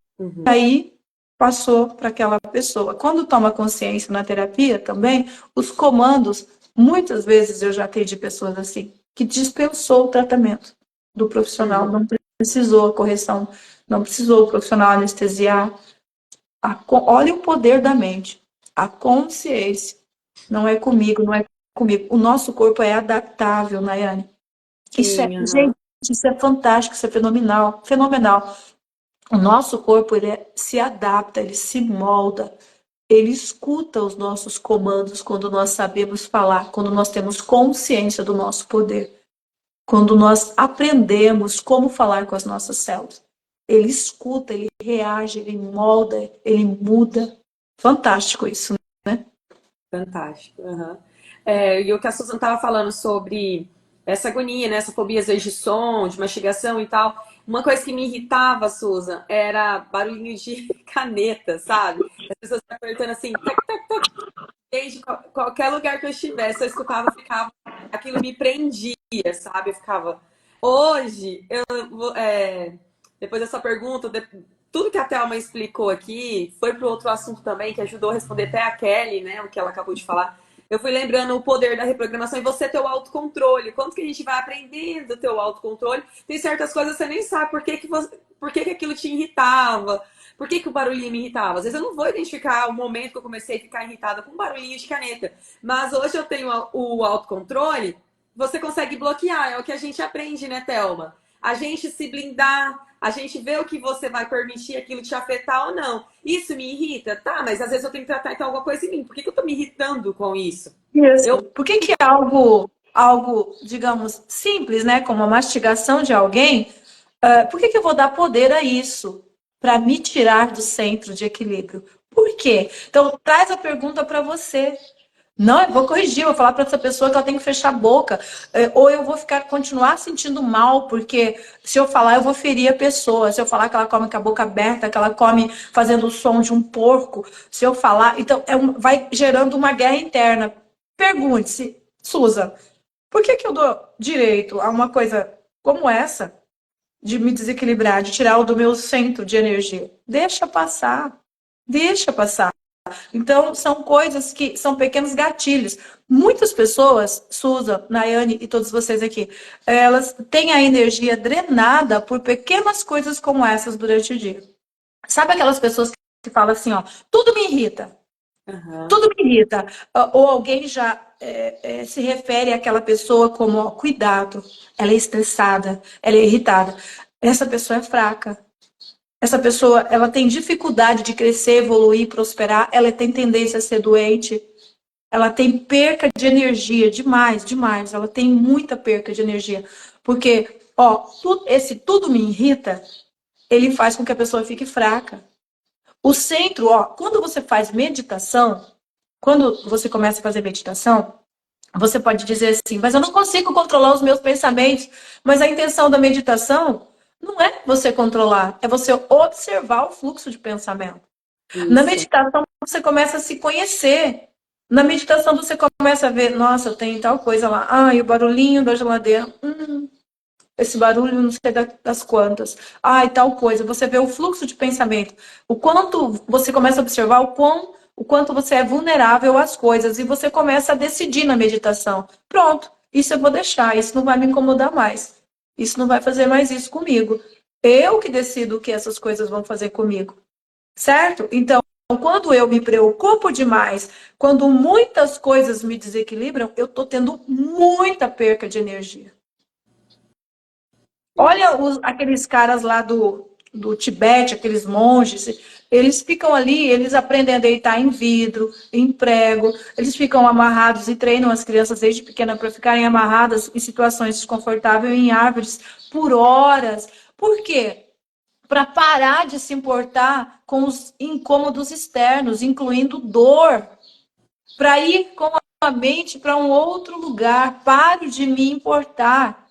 aí passou para aquela pessoa. Quando toma consciência na terapia também, os comandos, muitas vezes eu já atendi pessoas assim, que dispensou o tratamento do profissional, não precisou a correção, não precisou o profissional anestesiar. Olha o poder da mente, a consciência. Não é comigo, não é comigo. O nosso corpo é adaptável, Nayane. Isso é, Sim, gente, isso é fantástico, isso é fenomenal, fenomenal. O nosso corpo, se adapta, ele se molda, ele escuta os nossos comandos quando nós sabemos falar, quando nós temos consciência do nosso poder, quando nós aprendemos como falar com as nossas células. Ele escuta, ele reage, ele molda, ele muda. Fantástico isso, né? fantástico. E o que a Susan estava falando sobre essa agonia, né? Essa fobia, às vezes, de som, de mastigação e tal. Uma coisa que me irritava, Susan, era barulhinho de caneta, sabe? As pessoas apertando assim, tac, tac, tac. Desde qualquer lugar que eu estivesse, eu escutava, ficava, aquilo me prendia, sabe? Eu ficava. Hoje, depois dessa pergunta, tudo que a Thelma explicou aqui foi para outro assunto também, que ajudou a responder até a Kelly, né? O que ela acabou de falar. Eu fui lembrando o poder da reprogramação e você ter o autocontrole. Quanto que a gente vai aprendendo a ter o autocontrole? Tem certas coisas que você nem sabe por que aquilo te irritava. Por que o barulhinho me irritava? Às vezes eu não vou identificar o momento que eu comecei a ficar irritada com barulhinho de caneta. Mas hoje eu tenho o autocontrole, você consegue bloquear. É o que a gente aprende, né, Thelma? A gente se blindar, a gente vê o que você vai permitir aquilo te afetar ou não. Isso me irrita? Tá, mas às vezes eu tenho que tratar então alguma coisa em mim. Por que eu tô me irritando com isso? Isso. Por que é algo, digamos, simples, né? Como a mastigação de alguém, por que eu vou dar poder a isso? Para me tirar do centro de equilíbrio. Por quê? Então, traz a pergunta para você. Não, eu vou corrigir, eu vou falar para essa pessoa que ela tem que fechar a boca. Ou eu vou continuar sentindo mal, porque se eu falar, eu vou ferir a pessoa. Se eu falar que ela come com a boca aberta, que ela come fazendo o som de um porco, se eu falar. Então, vai gerando uma guerra interna. Pergunte-se, Susan, por que eu dou direito a uma coisa como essa, de me desequilibrar, de tirar o do meu centro de energia? Deixa passar. Deixa passar. Então, são coisas que são pequenos gatilhos. Muitas pessoas, Susan, Nayane e todos vocês aqui, elas têm a energia drenada por pequenas coisas como essas durante o dia. Sabe aquelas pessoas que falam assim, ó, tudo me irrita, tudo me irrita. Ou alguém já se refere àquela pessoa como, ó, cuidado, ela é estressada, ela é irritada. Essa pessoa é fraca. Essa pessoa, ela tem dificuldade de crescer, evoluir, prosperar, ela tem tendência a ser doente, ela tem perca de energia demais, demais, ela tem muita perca de energia, porque, ó, tudo me irrita, ele faz com que a pessoa fique fraca. O centro, ó, quando você faz meditação, quando você começa a fazer meditação, você pode dizer assim, mas eu não consigo controlar os meus pensamentos. Mas a intenção da meditação não é você controlar, é você observar o fluxo de pensamento. Na Isso. meditação, você começa a se conhecer. Na meditação, você começa a ver, nossa, tem tal coisa lá. Ai, o barulhinho da geladeira. Esse barulho não sei das quantas. Ai, tal coisa. Você vê o fluxo de pensamento. O quanto você começa a observar o quanto você é vulnerável às coisas. E você começa a decidir na meditação. Pronto, isso eu vou deixar. Isso não vai me incomodar mais. Isso não vai fazer mais isso comigo. Eu que decido o que essas coisas vão fazer comigo. Certo? Então, quando eu me preocupo demais, quando muitas coisas me desequilibram, eu estou tendo muita perca de energia. Olha aqueles caras lá do Tibete, aqueles monges, eles ficam ali, eles aprendem a deitar em vidro, em prego, eles ficam amarrados e treinam as crianças desde pequena para ficarem amarradas em situações desconfortáveis em árvores por horas. Por quê? Para parar de se importar com os incômodos externos, incluindo dor, para ir com a mente para um outro lugar. Pare de me importar.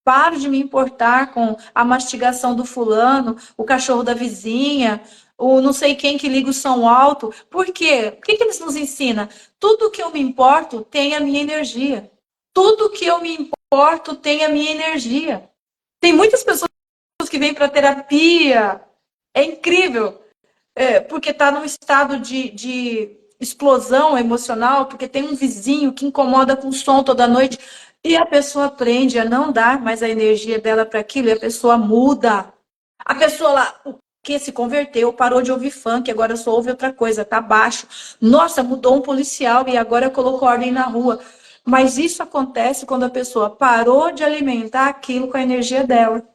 Paro de me importar com a mastigação do fulano, o cachorro da vizinha, o não sei quem que liga o som alto. Por quê? O que que eles nos ensinam? Tudo que eu me importo tem a minha energia. Tudo que eu me importo tem a minha energia. Tem muitas pessoas que vêm para terapia. É incrível, porque está num estado de explosão emocional, porque tem um vizinho que incomoda com som toda noite, e a pessoa aprende a não dar mais a energia dela para aquilo, e a pessoa muda. A pessoa lá, o que se converteu, parou de ouvir funk, agora só ouve outra coisa, tá baixo. Nossa, mudou um policial e agora colocou ordem na rua. Mas isso acontece quando a pessoa parou de alimentar aquilo com a energia dela.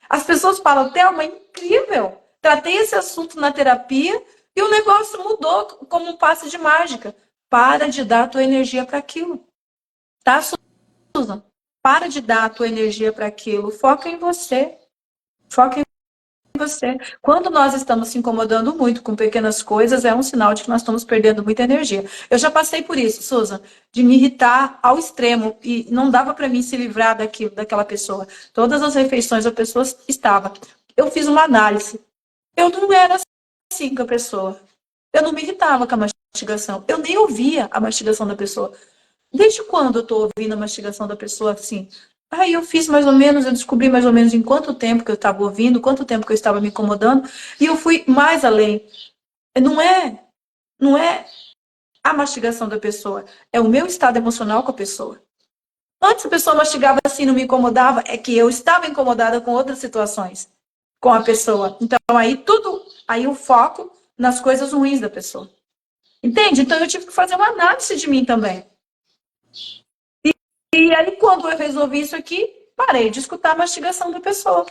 As pessoas falam, Thelma, é incrível. Tratei esse assunto na terapia e o negócio mudou como um passe de mágica. Para de dar a tua energia para aquilo. Tá, Susan? Para de dar a tua energia para aquilo. Foca em você. Foca em você. Quando nós estamos se incomodando muito com pequenas coisas, é um sinal de que nós estamos perdendo muita energia. Eu já passei por isso, Susan, de me irritar ao extremo e não dava para mim se livrar daquilo, daquela pessoa. Todas as refeições a pessoa estava. Eu fiz uma análise. Eu não era assim com a pessoa. Eu não me irritava com a mastigação. Eu nem ouvia a mastigação da pessoa. Desde quando eu estou ouvindo a mastigação da pessoa assim? Aí eu fiz mais ou menos, eu descobri mais ou menos em quanto tempo que eu estava ouvindo, quanto tempo que eu estava me incomodando, e eu fui mais além. Não é a mastigação da pessoa, é o meu estado emocional com a pessoa. Antes a pessoa mastigava assim, não me incomodava, é que eu estava incomodada com outras situações com a pessoa. Então aí o foco nas coisas ruins da pessoa. Entende? Então eu tive que fazer uma análise de mim também. E aí, quando eu resolvi isso aqui, parei de escutar a mastigação da pessoa.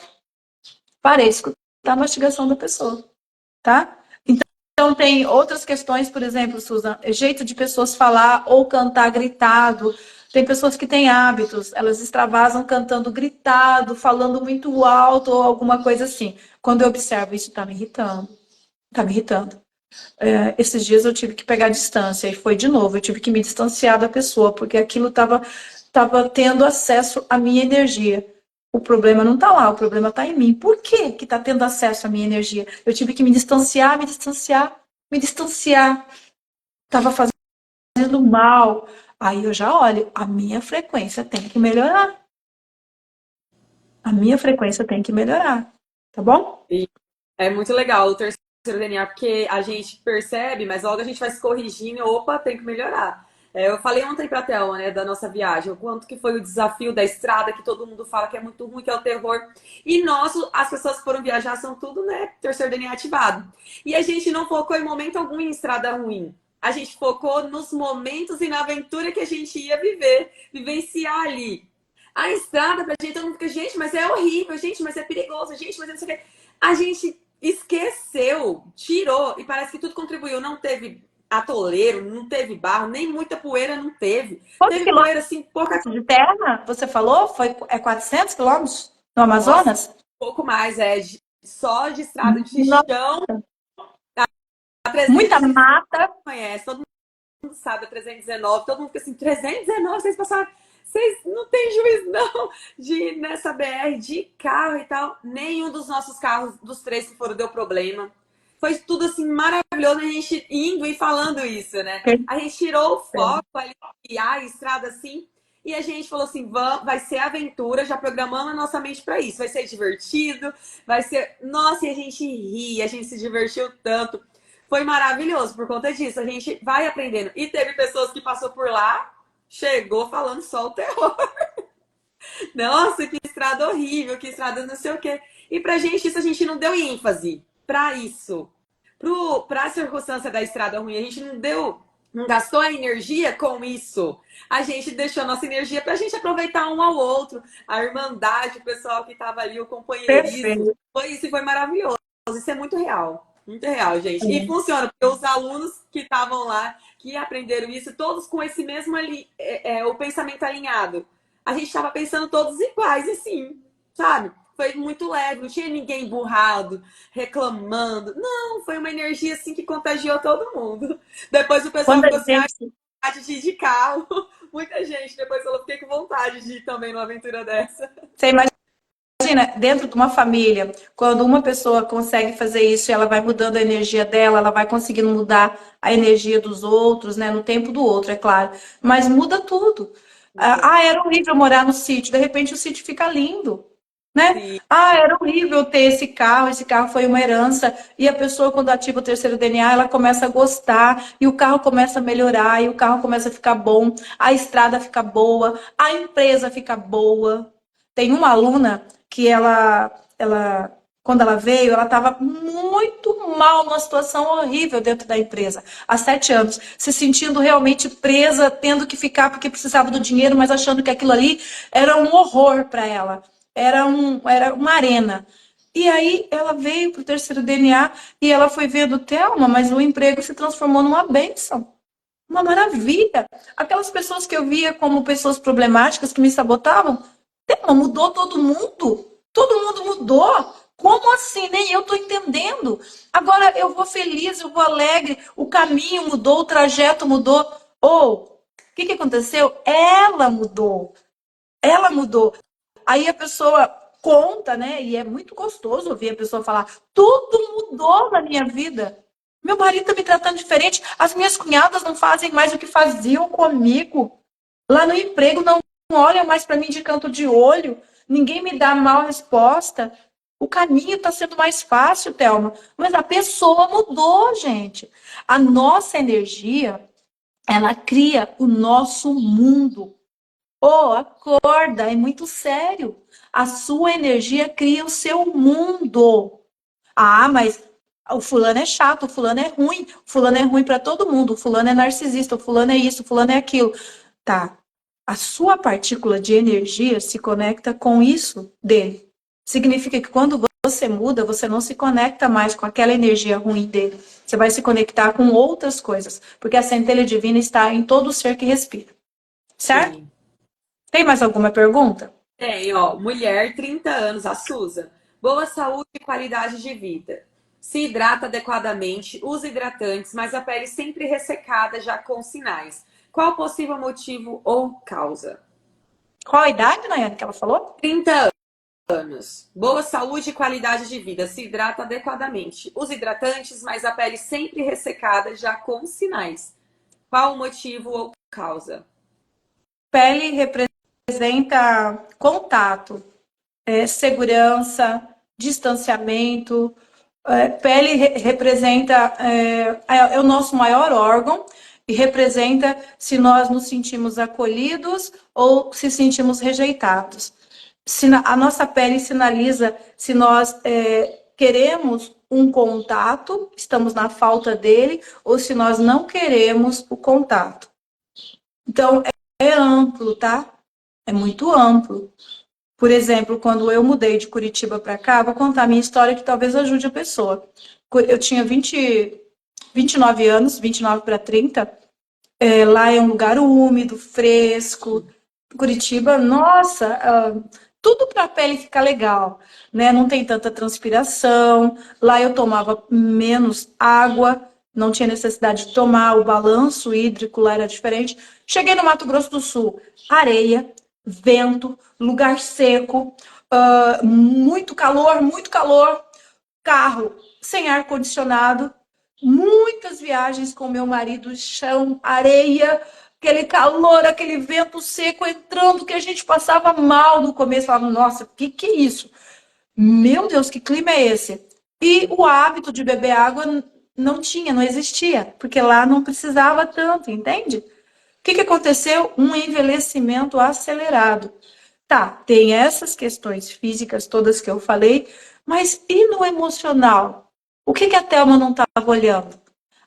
Parei de escutar a mastigação da pessoa, tá? Então, tem outras questões, por exemplo, Susan, jeito de pessoas falar ou cantar gritado. Tem pessoas que têm hábitos, elas extravasam cantando gritado, falando muito alto ou alguma coisa assim. Quando eu observo isso, tá me irritando. Tá me irritando. Esses dias eu tive que pegar distância e foi de novo, eu tive que me distanciar da pessoa, porque aquilo estava tendo acesso à minha energia. O problema não está lá, o problema está em mim. Por que está tendo acesso à minha energia? Eu tive que me distanciar, me distanciar, me distanciar. Estava fazendo mal. Aí eu já olho, a minha frequência tem que melhorar. A minha frequência tem que melhorar. Tá bom? E é muito legal o terceiro DNA, porque a gente percebe, mas logo a gente vai se corrigindo e, opa, tem que melhorar. Eu falei ontem pra Thelma, né, da nossa viagem, o quanto que foi o desafio da estrada, que todo mundo fala que é muito ruim, que é o terror. E nós, as pessoas que foram viajar, são tudo, né, terceiro DNA ativado. E a gente não focou em momento algum em estrada ruim. A gente focou nos momentos e na aventura que a gente ia viver, vivenciar ali. A estrada pra gente, todo mundo fica, gente, mas é horrível, gente, mas é perigoso, gente, mas é não sei o quê. A gente esqueceu, tirou, e parece que tudo contribuiu. Não teve atoleiro, não teve barro, nem muita poeira não teve. Quantos Teve poeira, quilômetros assim, pouca. de terra você falou? 400 quilômetros no Nossa, Amazonas? pouco mais, só de estrada de Nossa, chão. A muita 300 mata. conhece, todo mundo sabe a 319, todo mundo fica assim, 319, vocês passaram. Vocês não tem juiz, não, de ir nessa BR de carro e tal. Nenhum dos nossos carros, dos três que foram, deu problema. Foi tudo assim maravilhoso, a gente indo e falando isso, né? A gente tirou o foco ali, a estrada assim, e a gente falou assim: vai ser aventura, já programamos a nossa mente para isso. Vai ser divertido, vai ser. Nossa, e a gente ri, a gente se divertiu tanto. Foi maravilhoso por conta disso. A gente vai aprendendo. E teve pessoas que passou por lá, chegou falando só o terror. Nossa, que estrada horrível, que estrada não sei o quê. E pra gente, isso a gente não deu ênfase pra isso. Pra circunstância da estrada ruim, a gente não deu, não gastou a energia com isso. A gente deixou a nossa energia pra gente aproveitar um ao outro. A irmandade, o pessoal que tava ali, o companheirismo. Perfeito. Foi isso e foi maravilhoso. Isso é muito real. Muito real, gente. E funciona, porque os alunos que estavam lá, que aprenderam isso, todos com esse mesmo ali, o pensamento alinhado. A gente estava pensando todos iguais, assim, sabe? Foi muito leve, não tinha ninguém burrado, reclamando. Não, foi uma energia assim que contagiou todo mundo. Depois o pessoal Quando a ficou assim, gente de ir de carro. Muita gente depois falou, fiquei com vontade de ir também numa aventura dessa. Você imagina, dentro de uma família, quando uma pessoa consegue fazer isso, ela vai mudando a energia dela, ela vai conseguindo mudar a energia dos outros, né? No tempo do outro, é claro. Mas muda tudo. Era horrível morar no sítio, de repente o sítio fica lindo, né? Sim, Era horrível ter esse carro foi uma herança, e a pessoa, quando ativa o terceiro DNA, ela começa a gostar, e o carro começa a melhorar, e o carro começa a ficar bom, a estrada fica boa, a empresa fica boa. Tem uma aluna que quando ela veio, ela estava muito mal, numa situação horrível dentro da empresa, há 7 anos, se sentindo realmente presa, tendo que ficar porque precisava do dinheiro, mas achando que aquilo ali era um horror para ela, era uma arena. E aí ela veio para o terceiro DNA e ela foi vendo, Thelma, mas o emprego se transformou numa bênção. Uma maravilha. Aquelas pessoas que eu via como pessoas problemáticas que me sabotavam, mudou todo mundo. Todo mundo mudou. Como assim? Nem eu estou entendendo. Agora eu vou feliz, eu vou alegre. O caminho mudou, o trajeto mudou. Ou, o que aconteceu? Ela mudou. Ela mudou. Aí a pessoa conta, né? E é muito gostoso ouvir a pessoa falar: tudo mudou na minha vida. Meu marido está me tratando diferente. As minhas cunhadas não fazem mais o que faziam comigo. Lá no emprego não olham mais para mim de canto de olho. Ninguém me dá mal resposta. O caminho está sendo mais fácil, Thelma. Mas a pessoa mudou, gente. A nossa energia, ela cria o nosso mundo. Acorda, é muito sério. A sua energia cria o seu mundo. Mas o fulano é chato, o fulano é ruim para todo mundo, o fulano é narcisista, o fulano é isso, o fulano é aquilo. Tá. A sua partícula de energia se conecta com isso dele. Significa que quando você muda, você não se conecta mais com aquela energia ruim dele. Você vai se conectar com outras coisas, porque a centelha divina está em todo ser que respira. Certo? sim. Tem mais alguma pergunta? Tem, ó, mulher, 30 anos, a Suza. Boa saúde e qualidade de vida. Se hidrata adequadamente, usa hidratantes, mas a pele sempre ressecada, já com sinais. Qual o possível motivo ou causa? Qual a idade, Nayane, que ela falou? 30 anos. Boa saúde e qualidade de vida. Se hidrata adequadamente. Usa hidratantes, mas a pele sempre ressecada, já com sinais. Qual o motivo ou causa? Pele representa contato, segurança, distanciamento. Pele representa, é o nosso maior órgão e representa se nós nos sentimos acolhidos ou se sentimos rejeitados. A nossa pele sinaliza se nós queremos um contato, estamos na falta dele, ou se nós não queremos o contato. Então, é amplo, tá? É muito amplo. Por exemplo, quando eu mudei de Curitiba para cá, vou contar a minha história que talvez ajude a pessoa. Eu tinha 29 anos, 29 para 30. Lá é um lugar úmido, fresco. Curitiba, nossa, tudo para a pele ficar legal, né? Não tem tanta transpiração. Lá eu tomava menos água, não tinha necessidade de tomar, o balanço hídrico lá era diferente. Cheguei no Mato Grosso do Sul, areia, vento, lugar seco, muito calor, carro sem ar-condicionado, muitas viagens com meu marido, chão, areia, aquele calor, aquele vento seco entrando, que a gente passava mal no começo, falava, nossa, o que é isso? Meu Deus, que clima é esse? E o hábito de beber água não tinha, não existia, porque lá não precisava tanto, entende? O que aconteceu? Um envelhecimento acelerado. Tá, tem essas questões físicas todas que eu falei, mas e no emocional? O que a Thelma não estava olhando?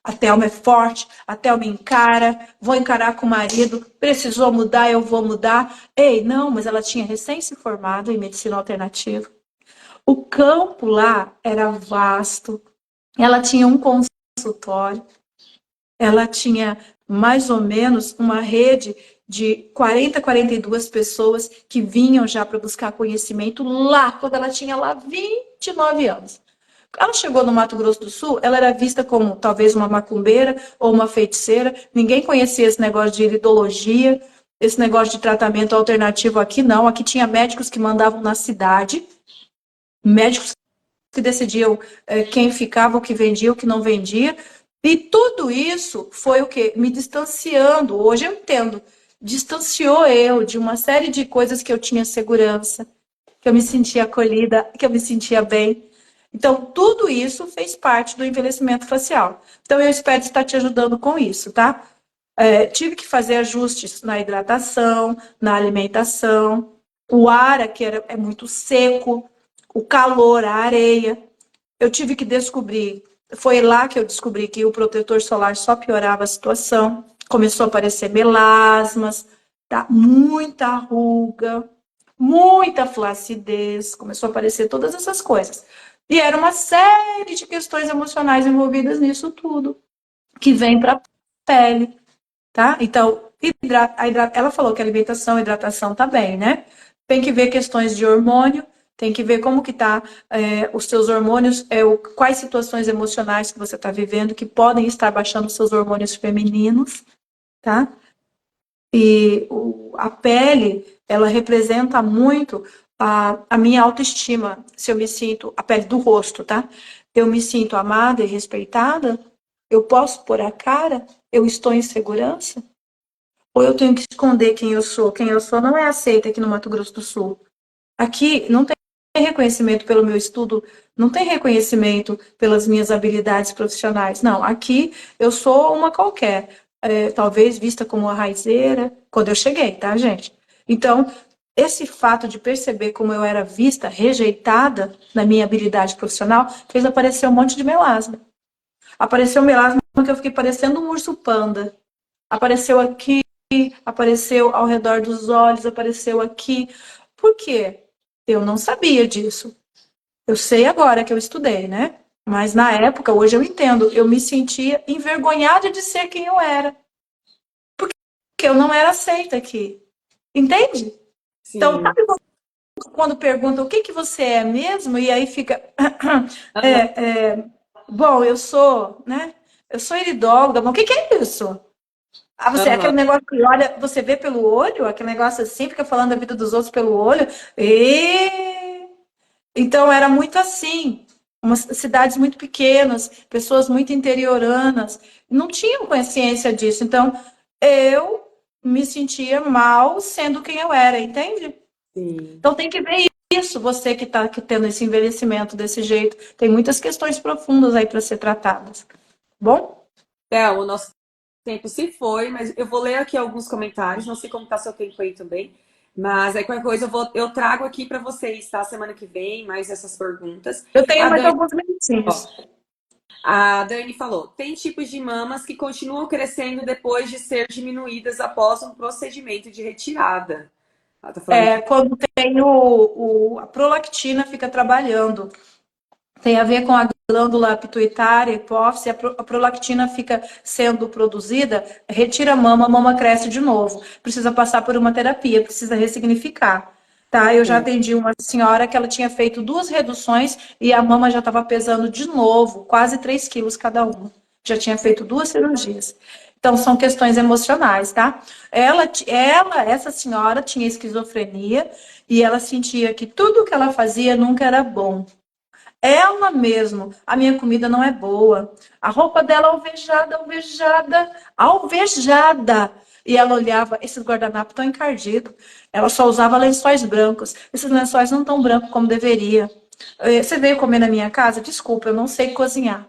A Thelma é forte, a Thelma encara, vou encarar com o marido, precisou mudar, eu vou mudar. Ei, não, mas ela tinha recém se formado em medicina alternativa. O campo lá era vasto, ela tinha um consultório, ela tinha mais ou menos uma rede de 40, 42 pessoas que vinham já para buscar conhecimento lá, quando ela tinha lá 29 anos. Ela chegou no Mato Grosso do Sul, ela era vista como talvez uma macumbeira ou uma feiticeira. Ninguém conhecia esse negócio de iridologia, esse negócio de tratamento alternativo aqui não. Aqui tinha médicos que mandavam na cidade, médicos que decidiam quem ficava, o que vendia, o que não vendia. E tudo isso foi o que? Me distanciando. Hoje eu entendo. Distanciou eu de uma série de coisas que eu tinha segurança, que eu me sentia acolhida, que eu me sentia bem. Então, tudo isso fez parte do envelhecimento facial. Então, eu espero estar te ajudando com isso, tá? Tive que fazer ajustes na hidratação, na alimentação. O ar aqui é muito seco, o calor, a areia. Eu tive que descobrir, foi lá que eu descobri que o protetor solar só piorava a situação. Começou a aparecer melasmas, tá? Muita ruga, muita flacidez, começou a aparecer todas essas coisas. E era uma série de questões emocionais envolvidas nisso tudo, que vem para a pele, tá? Então, ela falou que a alimentação e hidratação tá bem, né? Tem que ver questões de hormônio, tem que ver como que tá os seus hormônios, quais situações emocionais que você está vivendo que podem estar baixando os seus hormônios femininos, tá? E a pele, ela representa muito a minha autoestima. Se eu me sinto, a pele do rosto, tá? Eu me sinto amada e respeitada, eu posso pôr a cara, eu estou em segurança? Ou eu tenho que esconder quem eu sou? Quem eu sou não é aceita aqui no Mato Grosso do Sul. Aqui não tem reconhecimento pelo meu estudo, não tem reconhecimento pelas minhas habilidades profissionais. Não, aqui eu sou uma qualquer, talvez vista como uma raizeira, quando eu cheguei, tá, gente? Então, esse fato de perceber como eu era vista, rejeitada na minha habilidade profissional, fez aparecer um monte de melasma. Apareceu um melasma que eu fiquei parecendo um urso panda. Apareceu aqui, apareceu ao redor dos olhos, apareceu aqui. Por quê? Eu não sabia disso. Eu sei agora que eu estudei, né? Mas na época, hoje eu entendo, eu me sentia envergonhada de ser quem eu era. Porque eu não era aceita aqui. Entende? Então, Sim. sabe quando perguntam o que você é mesmo? E aí fica. Aham. Bom, eu sou, né? Eu sou iridóloga, mas o que é isso? Ah, você é Aham. aquele negócio que olha, você vê pelo olho, aquele negócio assim, fica falando da vida dos outros pelo olho. E... Então era muito assim, umas cidades muito pequenas, pessoas muito interioranas, não tinham consciência disso. Então eu me sentia mal sendo quem eu era, entende? Sim. Então tem que ver isso, você que está tendo esse envelhecimento desse jeito. Tem muitas questões profundas aí para ser tratadas. Bom? Theo, o nosso tempo se foi, mas eu vou ler aqui alguns comentários. Não sei como está seu tempo aí também. Mas aí qualquer coisa eu trago aqui para vocês, tá? Semana que vem, mais essas perguntas. Eu tenho A mais Dani, alguns ó, minutinhos. a Dani falou: tem tipos de mamas que continuam crescendo depois de ser diminuídas após um procedimento de retirada. Ela tá falando aqui. Quando tem a prolactina fica trabalhando. Tem a ver com a glândula pituitária, hipófise, a prolactina fica sendo produzida, retira a mama cresce de novo. Precisa passar por uma terapia, precisa ressignificar. Tá? Eu já Sim. atendi uma senhora que ela tinha feito 2 reduções e a mama já estava pesando de novo, quase 3 quilos cada uma. Já tinha feito 2 cirurgias. Então, são questões emocionais, tá? Essa senhora tinha esquizofrenia e ela sentia que tudo que ela fazia nunca era bom. Ela mesmo, a minha comida não é boa. A roupa dela alvejada, alvejada, alvejada. E ela olhava, esses guardanapos estão encardidos. Ela só usava lençóis brancos. Esses lençóis não estão brancos como deveria. Você veio comer na minha casa? Desculpa, eu não sei cozinhar.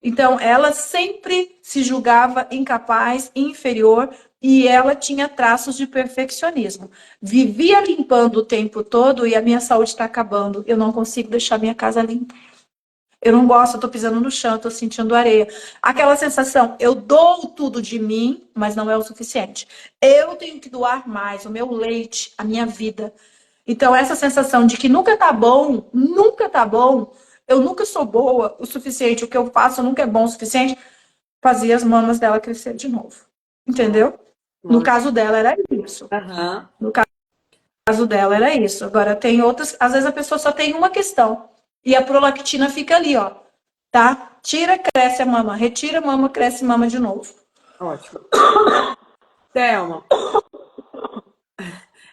Então, ela sempre se julgava incapaz, inferior, e ela tinha traços de perfeccionismo. Vivia limpando o tempo todo e a minha saúde está acabando. Eu não consigo deixar minha casa limpa. Eu não gosto, eu tô pisando no chão, tô sentindo areia. Aquela sensação, eu dou tudo de mim, mas não é o suficiente. Eu tenho que doar mais, o meu leite, a minha vida. Então, essa sensação de que nunca tá bom, eu nunca sou boa o suficiente, o que eu faço nunca é bom o suficiente, fazia as mamas dela crescer de novo. Entendeu? No Nossa. caso dela era isso. Aham. No caso dela era isso. Agora tem outras, às vezes a pessoa só tem uma questão. E a prolactina fica ali, ó, tá? Tira, cresce a mama, retira a mama, cresce mama de novo. Ótimo. Thelma,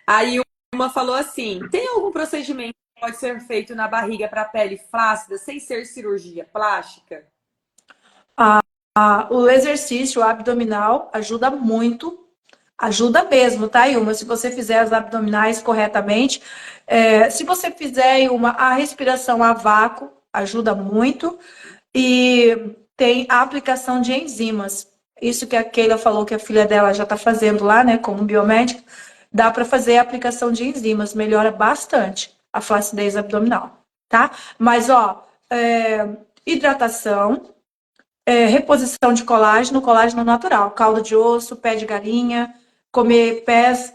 aí uma falou assim: tem algum procedimento que pode ser feito na barriga para pele flácida sem ser cirurgia plástica? O exercício abdominal ajuda mesmo, tá, Ilma? Se você fizer as abdominais corretamente, se você fizer, Ilma, a respiração a vácuo, ajuda muito, e tem a aplicação de enzimas. Isso que a Keila falou que a filha dela já está fazendo lá, né, como biomédica, dá para fazer a aplicação de enzimas, melhora bastante a flacidez abdominal, tá? Mas, ó, hidratação, reposição de colágeno, colágeno natural, caldo de osso, pé de galinha, comer pés,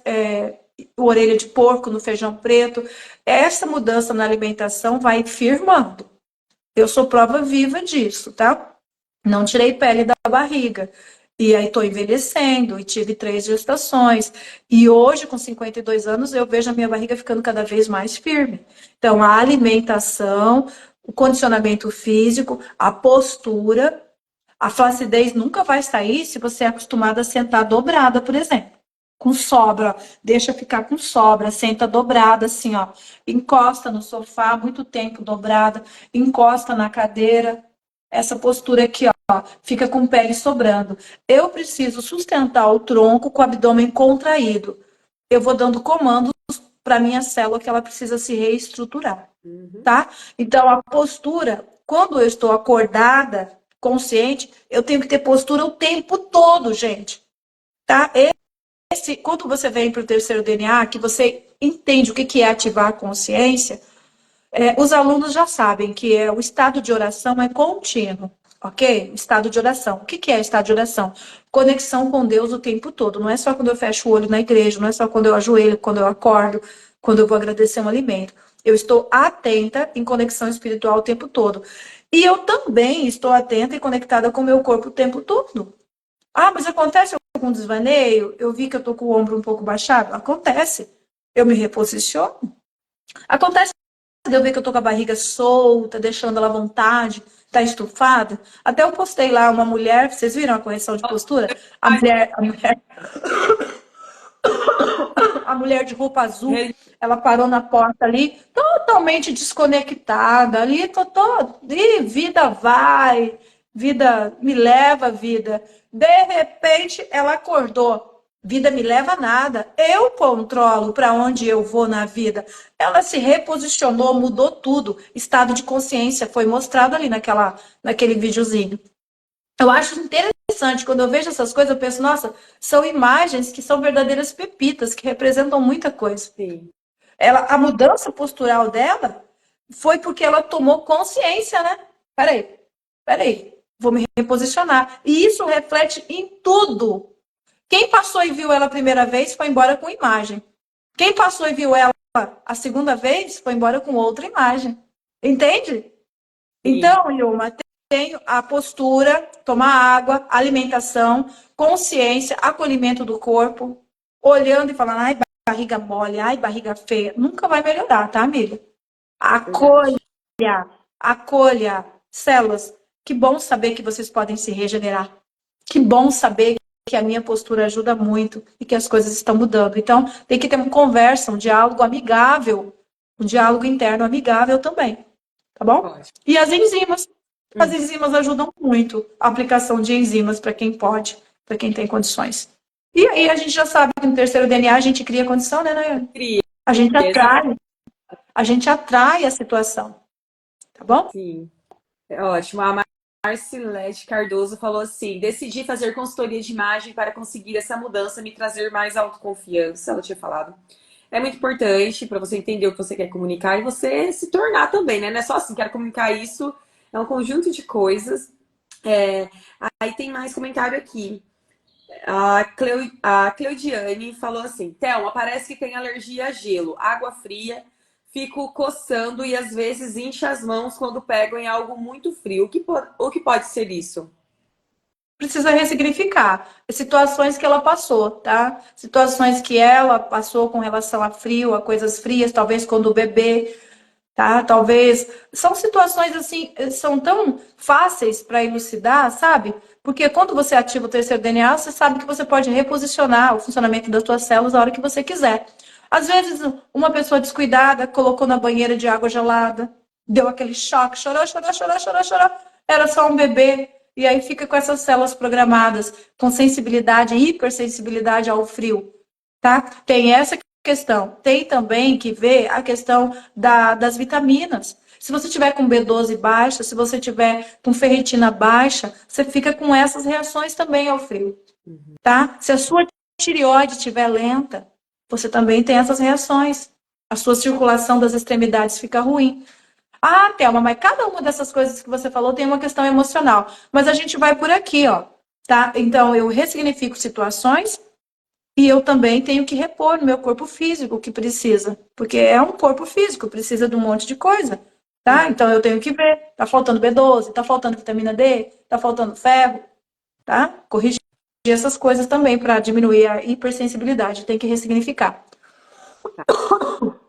orelha de porco no feijão preto. Essa mudança na alimentação vai firmando. Eu sou prova viva disso, tá? Não tirei pele da barriga. E aí estou envelhecendo e tive 3 gestações. E hoje, com 52 anos, eu vejo a minha barriga ficando cada vez mais firme. Então, a alimentação, o condicionamento físico, a postura, a flacidez nunca vai sair se você é acostumada a sentar dobrada, por exemplo. Com sobra, deixa ficar com sobra, senta dobrada, assim, ó. Encosta no sofá, muito tempo dobrada, encosta na cadeira. Essa postura aqui, ó, fica com pele sobrando. Eu preciso sustentar o tronco com o abdômen contraído. Eu vou dando comandos para minha célula que ela precisa se reestruturar, tá? Então, a postura, quando eu estou acordada, consciente, eu tenho que ter postura o tempo todo, gente, tá? Quando você vem para o terceiro DNA, que você entende o que é ativar a consciência, os alunos já sabem que o estado de oração é contínuo, ok? Estado de oração. O que é estado de oração? Conexão com Deus o tempo todo. Não é só quando eu fecho o olho na igreja, não é só quando eu ajoelho, quando eu acordo, quando eu vou agradecer um alimento. Eu estou atenta em conexão espiritual o tempo todo. E eu também estou atenta e conectada com o meu corpo o tempo todo. Ah, mas acontece algum desvaneio? Eu vi que eu estou com o ombro um pouco baixado? Acontece. Eu me reposiciono. Acontece de eu ver que eu tô com a barriga solta, deixando ela à vontade, tá estufada. Até eu postei lá uma mulher, vocês viram a correção de postura? A mulher de roupa azul, ela parou na porta ali, totalmente desconectada. Ali, vida vai, vida me leva, vida. De repente, ela acordou. Vida me leva a nada. Eu controlo para onde eu vou na vida. Ela se reposicionou, mudou tudo. Estado de consciência foi mostrado ali naquele videozinho. Eu acho interessante, quando eu vejo essas coisas, eu penso, nossa, são imagens que são verdadeiras pepitas, que representam muita coisa. Sim. A mudança postural dela foi porque ela tomou consciência, né? Peraí, vou me reposicionar. E isso reflete em tudo. Quem passou e viu ela a primeira vez foi embora com imagem. Quem passou e viu ela a segunda vez foi embora com outra imagem. Entende? Sim. Então, Ilma, tenho a postura, tomar água, alimentação, consciência, acolhimento do corpo, olhando e falando, ai, barriga mole, ai, barriga feia. Nunca vai melhorar, tá, amiga? Acolha, acolha. Células, que bom saber que vocês podem se regenerar. Que bom saber que a minha postura ajuda muito e que as coisas estão mudando. Então, tem que ter uma conversa, um diálogo amigável, um diálogo interno amigável também, tá bom? Pode. E as enzimas. As enzimas ajudam muito, a aplicação de enzimas para quem pode, para quem tem condições. E aí a gente já sabe que no terceiro DNA a gente cria condição, né, Nayane? Cria. A gente atrai a situação, tá bom? Sim. É ótimo. A Marcilete Cardoso falou assim: decidi fazer consultoria de imagem para conseguir essa mudança, me trazer mais autoconfiança. Ela tinha falado. É muito importante para você entender o que você quer comunicar e você se tornar também, né? Não é só assim, quero comunicar isso, é um conjunto de coisas. Aí tem mais comentário aqui. A Cleudiane falou assim: Thelma, parece que tem alergia a gelo, água fria, fico coçando e às vezes incha as mãos quando pego em algo muito frio. O que pode ser isso? Precisa ressignificar situações que ela passou, tá? Situações que ela passou com relação a frio, a coisas frias, talvez quando o bebê. tá? Talvez são situações assim, são tão fáceis para elucidar, sabe? Porque quando você ativa o terceiro DNA, você sabe que você pode reposicionar o funcionamento das suas células a hora que você quiser. Às vezes, uma pessoa descuidada colocou na banheira de água gelada, deu aquele choque, chorou, chorou, chorou, chorou, chorou. Era só um bebê. E aí fica com essas células programadas, com sensibilidade, hipersensibilidade ao frio, tá? Tem essa questão. Tem também que ver a questão das vitaminas. Se você tiver com B12 baixa, se você tiver com ferritina baixa, você fica com essas reações também ao frio, tá? Se a sua tireoide estiver lenta, você também tem essas reações. A sua circulação das extremidades fica ruim. Ah, Thelma, mas cada uma dessas coisas que você falou tem uma questão emocional. Mas a gente vai por aqui, ó, tá? Então, eu ressignifico situações e eu também tenho que repor no meu corpo físico o que precisa, porque é um corpo físico, precisa de um monte de coisa, tá? Então eu tenho que ver, tá faltando B12, tá faltando vitamina D, tá faltando ferro, tá? Corrigir essas coisas também para diminuir a hipersensibilidade, tem que ressignificar.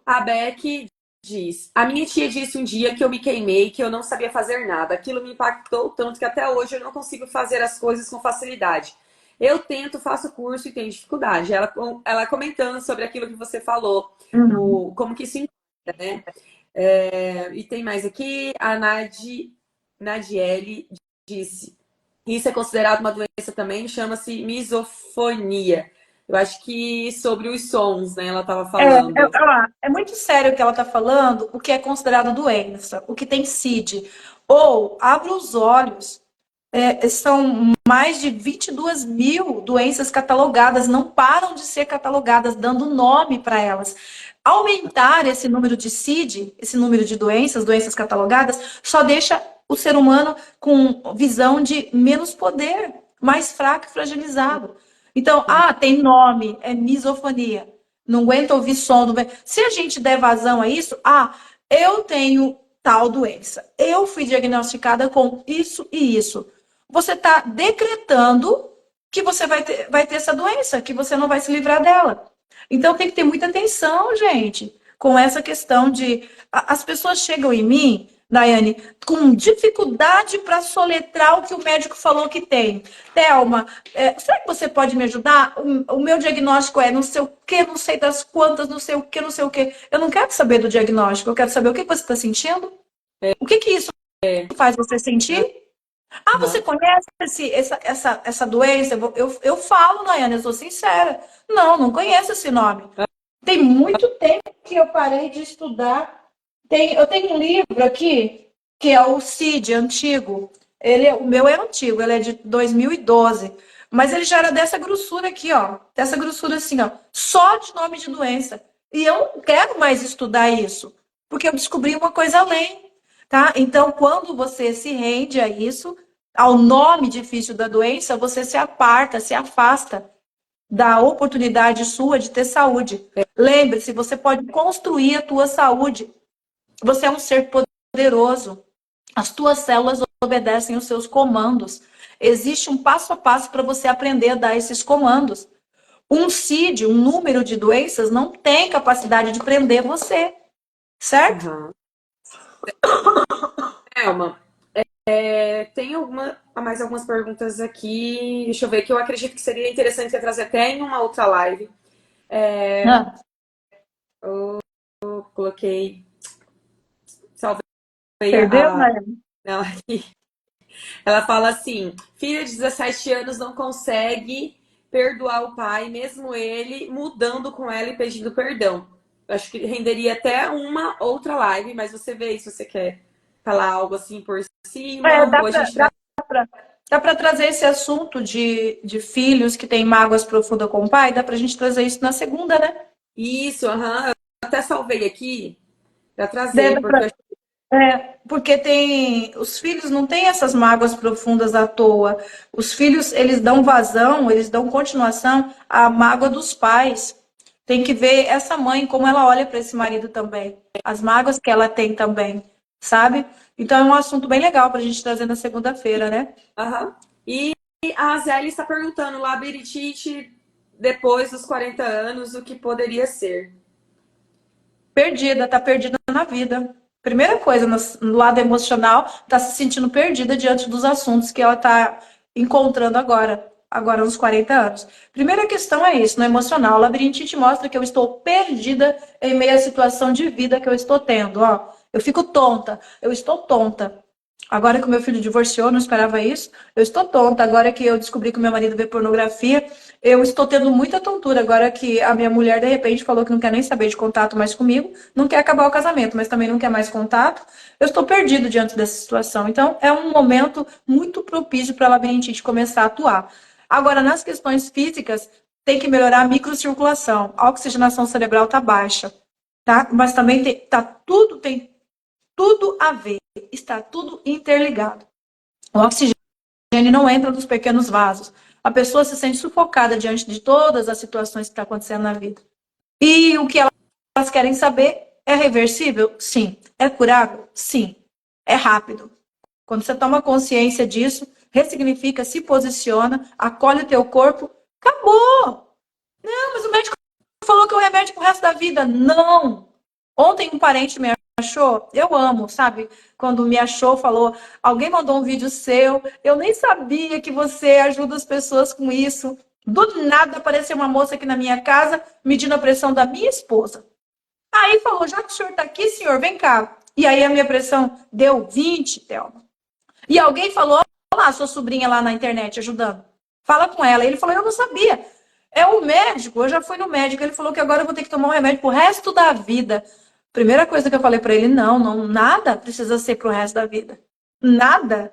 A Beck diz: a minha tia disse um dia que eu me queimei, que eu não sabia fazer nada. Aquilo me impactou tanto que até hoje eu não consigo fazer as coisas com facilidade. Eu tento, faço curso e tenho dificuldade. Ela comentando sobre aquilo que você falou, como que se encontra, né? E tem mais aqui, a Nadiele disse: isso é considerado uma doença também, chama-se misofonia. Eu acho que sobre os sons, né? Ela estava falando. É muito sério o que ela está falando, o que é considerado doença, o que tem CID. Ou, abra os olhos, são mais de 22 mil doenças catalogadas, não param de ser catalogadas, dando nome para elas. Aumentar esse número de CID, esse número de doenças catalogadas, só deixa o ser humano com visão de menos poder, mais fraco e fragilizado. Então, tem nome, é misofonia. Não aguenta ouvir som. Se a gente der vazão a isso, eu tenho tal doença. Eu fui diagnosticada com isso e isso. Você está decretando que você vai ter essa doença, que você não vai se livrar dela. Então tem que ter muita atenção, gente, com essa questão de. As pessoas chegam em mim, Daiane, com dificuldade para soletrar o que o médico falou que tem. Thelma, será que você pode me ajudar? O meu diagnóstico é não sei o que, não sei das quantas, não sei o que, não sei o que. Eu não quero saber do diagnóstico, eu quero saber o que você está sentindo. O que isso faz você sentir? Você conhece essa doença? Eu falo, Nayane, eu sou sincera. Não, não conheço esse nome. Tem muito tempo que eu parei de estudar. Eu tenho um livro aqui, que é o CID, antigo. O meu é antigo, ele é de 2012. Mas ele já era dessa grossura aqui, ó. Dessa grossura assim, ó. Só de nome de doença. E eu não quero mais estudar isso, porque eu descobri uma coisa além, tá? Então, quando você se rende a isso, ao nome difícil da doença, você se aparta, se afasta da oportunidade sua de ter saúde. Lembre-se, você pode construir a tua saúde. Você é um ser poderoso. As tuas células obedecem os seus comandos. Existe um passo a passo para você aprender a dar esses comandos. Um CID, um número de doenças, não tem capacidade de prender você. Certo? Uhum. Elma, tem mais algumas perguntas aqui. Deixa eu ver, que eu acredito que seria interessante você trazer até em uma outra live. Eu coloquei. Salvei Perdeu, Não, aqui. Ela fala assim: filha de 17 anos não consegue perdoar o pai, mesmo ele mudando com ela e pedindo perdão. Acho que renderia até uma outra live, mas você vê se você quer falar algo assim por cima. Dá para trazer esse assunto de filhos que têm mágoas profundas com o pai? Dá para a gente trazer isso na segunda, né? Isso, aham. Eu até salvei aqui para trazer, Porque os filhos não têm essas mágoas profundas à toa. Os filhos, eles dão vazão, eles dão continuação à mágoa dos pais. Tem que ver essa mãe, como ela olha para esse marido também. As mágoas que ela tem também, sabe? Então é um assunto bem legal para a gente trazer na segunda-feira, né? Uhum. E a Zélia está perguntando: labirintite depois dos 40 anos, o que poderia ser? Tá perdida na vida. Primeira coisa, no lado emocional, tá se sentindo perdida diante dos assuntos que ela tá encontrando agora nos 40 anos. Primeira questão é isso, no emocional. A labirintite mostra que eu estou perdida em meio à situação de vida que eu estou tendo. Ó, eu fico tonta, eu estou tonta. Agora que o meu filho divorciou, não esperava isso. Eu estou tonta. Agora que eu descobri que o meu marido vê pornografia, eu estou tendo muita tontura. Agora que a minha mulher, de repente, falou que não quer nem saber de contato mais comigo, não quer acabar o casamento, mas também não quer mais contato. Eu estou perdido diante dessa situação. Então, é um momento muito propício para a labirintite começar a atuar. Agora, nas questões físicas, tem que melhorar a microcirculação. A oxigenação cerebral está baixa, tá? Mas também tem tudo a ver, está tudo interligado. O oxigênio não entra nos pequenos vasos. A pessoa se sente sufocada diante de todas as situações que estão acontecendo na vida. E o que elas querem saber é reversível? Sim. É curável? Sim. É rápido. Quando você toma consciência disso, ressignifica, se posiciona, acolhe o teu corpo, acabou. Não, mas o médico falou que é o remédio pro resto da vida. Não. Ontem um parente me achou, eu amo, sabe? Quando me achou, falou, alguém mandou um vídeo seu, eu nem sabia que você ajuda as pessoas com isso. Do nada apareceu uma moça aqui na minha casa medindo a pressão da minha esposa. Aí falou, já que o senhor tá aqui, senhor, vem cá. E aí a minha pressão deu 20, Thelma. E alguém falou, olha lá, sua sobrinha lá na internet ajudando. Fala com ela. Ele falou, eu não sabia. É o médico, eu já fui no médico, ele falou que agora eu vou ter que tomar um remédio pro resto da vida. Primeira coisa que eu falei para ele, não, nada precisa ser pro resto da vida. Nada.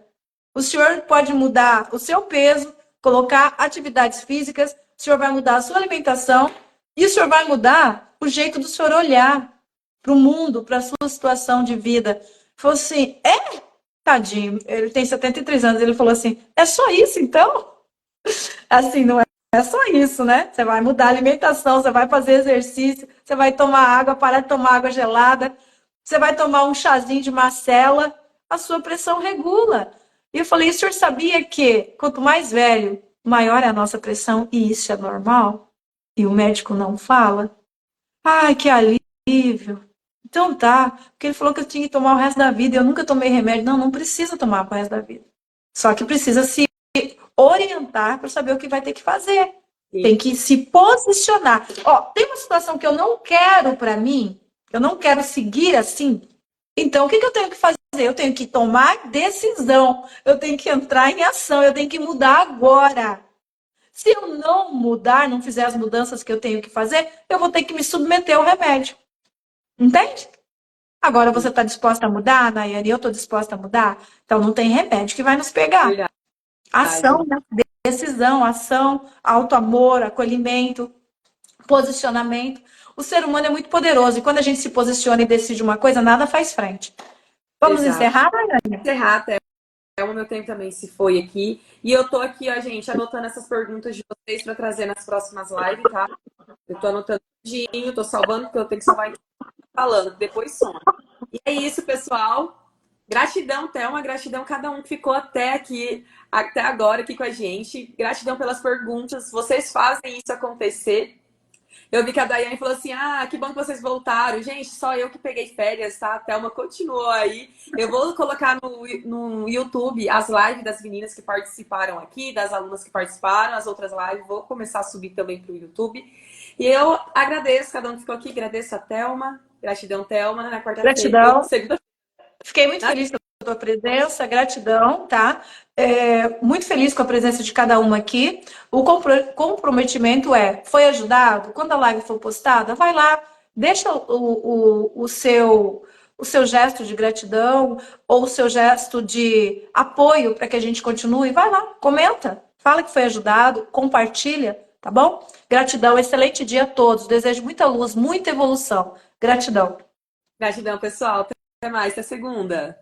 O senhor pode mudar o seu peso, colocar atividades físicas, o senhor vai mudar a sua alimentação e o senhor vai mudar o jeito do senhor olhar para o mundo, para a sua situação de vida. Falou assim, tadinho, ele tem 73 anos, ele falou assim, é só isso então? Assim, não é só isso, né? Você vai mudar a alimentação, você vai fazer exercício, você vai tomar água, parar de tomar água gelada, você vai tomar um chazinho de macela, a sua pressão regula. E eu falei, o senhor sabia que quanto mais velho, maior é a nossa pressão, e isso é normal? E o médico não fala? Ai, que alívio. Então tá, porque ele falou que eu tinha que tomar o resto da vida, eu nunca tomei remédio. Não, não precisa tomar o resto da vida. Só que precisa se orientar para saber o que vai ter que fazer. Sim. Tem que se posicionar. Ó, tem uma situação que eu não quero para mim, eu não quero seguir assim. Então, o que eu tenho que fazer? Eu tenho que tomar decisão, eu tenho que entrar em ação, eu tenho que mudar agora. Se eu não mudar, não fizer as mudanças que eu tenho que fazer, eu vou ter que me submeter ao remédio. Entende? Agora você está disposta a mudar, Nayane? Eu estou disposta a mudar? Então não tem remédio que vai nos pegar. Verdade. Ação, né? Decisão, ação, auto-amor, acolhimento, posicionamento. O ser humano é muito poderoso e quando a gente se posiciona e decide uma coisa, nada faz frente. Vamos encerrar, Nayane? Encerrar, até. O meu tempo também se foi aqui. E eu tô aqui, ó, gente, anotando essas perguntas de vocês para trazer nas próximas lives, tá? Eu tô anotando tudinho, tô salvando, porque eu tenho que salvar falando, depois soma. E é isso, pessoal. Gratidão, Thelma, gratidão a cada um que ficou até aqui, até agora aqui com a gente. Gratidão pelas perguntas. Vocês fazem isso acontecer. Eu vi que a Daiane falou assim, que bom que vocês voltaram. Gente, só eu que peguei férias, tá? A Thelma continuou aí. Eu vou colocar no YouTube as lives das meninas que participaram aqui, das alunas que participaram, as outras lives. Vou começar a subir também pro YouTube. E eu agradeço cada um que ficou aqui, agradeço a Thelma. Gratidão, Thelma, na quarta-feira. Gratidão. Fiquei muito feliz com a tua presença, gratidão, tá? Muito feliz com a presença de cada uma aqui. O comprometimento foi ajudado? Quando a live for postada, vai lá, deixa o seu gesto de gratidão ou o seu gesto de apoio para que a gente continue. Vai lá, comenta, fala que foi ajudado, compartilha, tá bom? Gratidão, excelente dia a todos. Desejo muita luz, muita evolução. Gratidão. Gratidão, pessoal. Até mais, até segunda.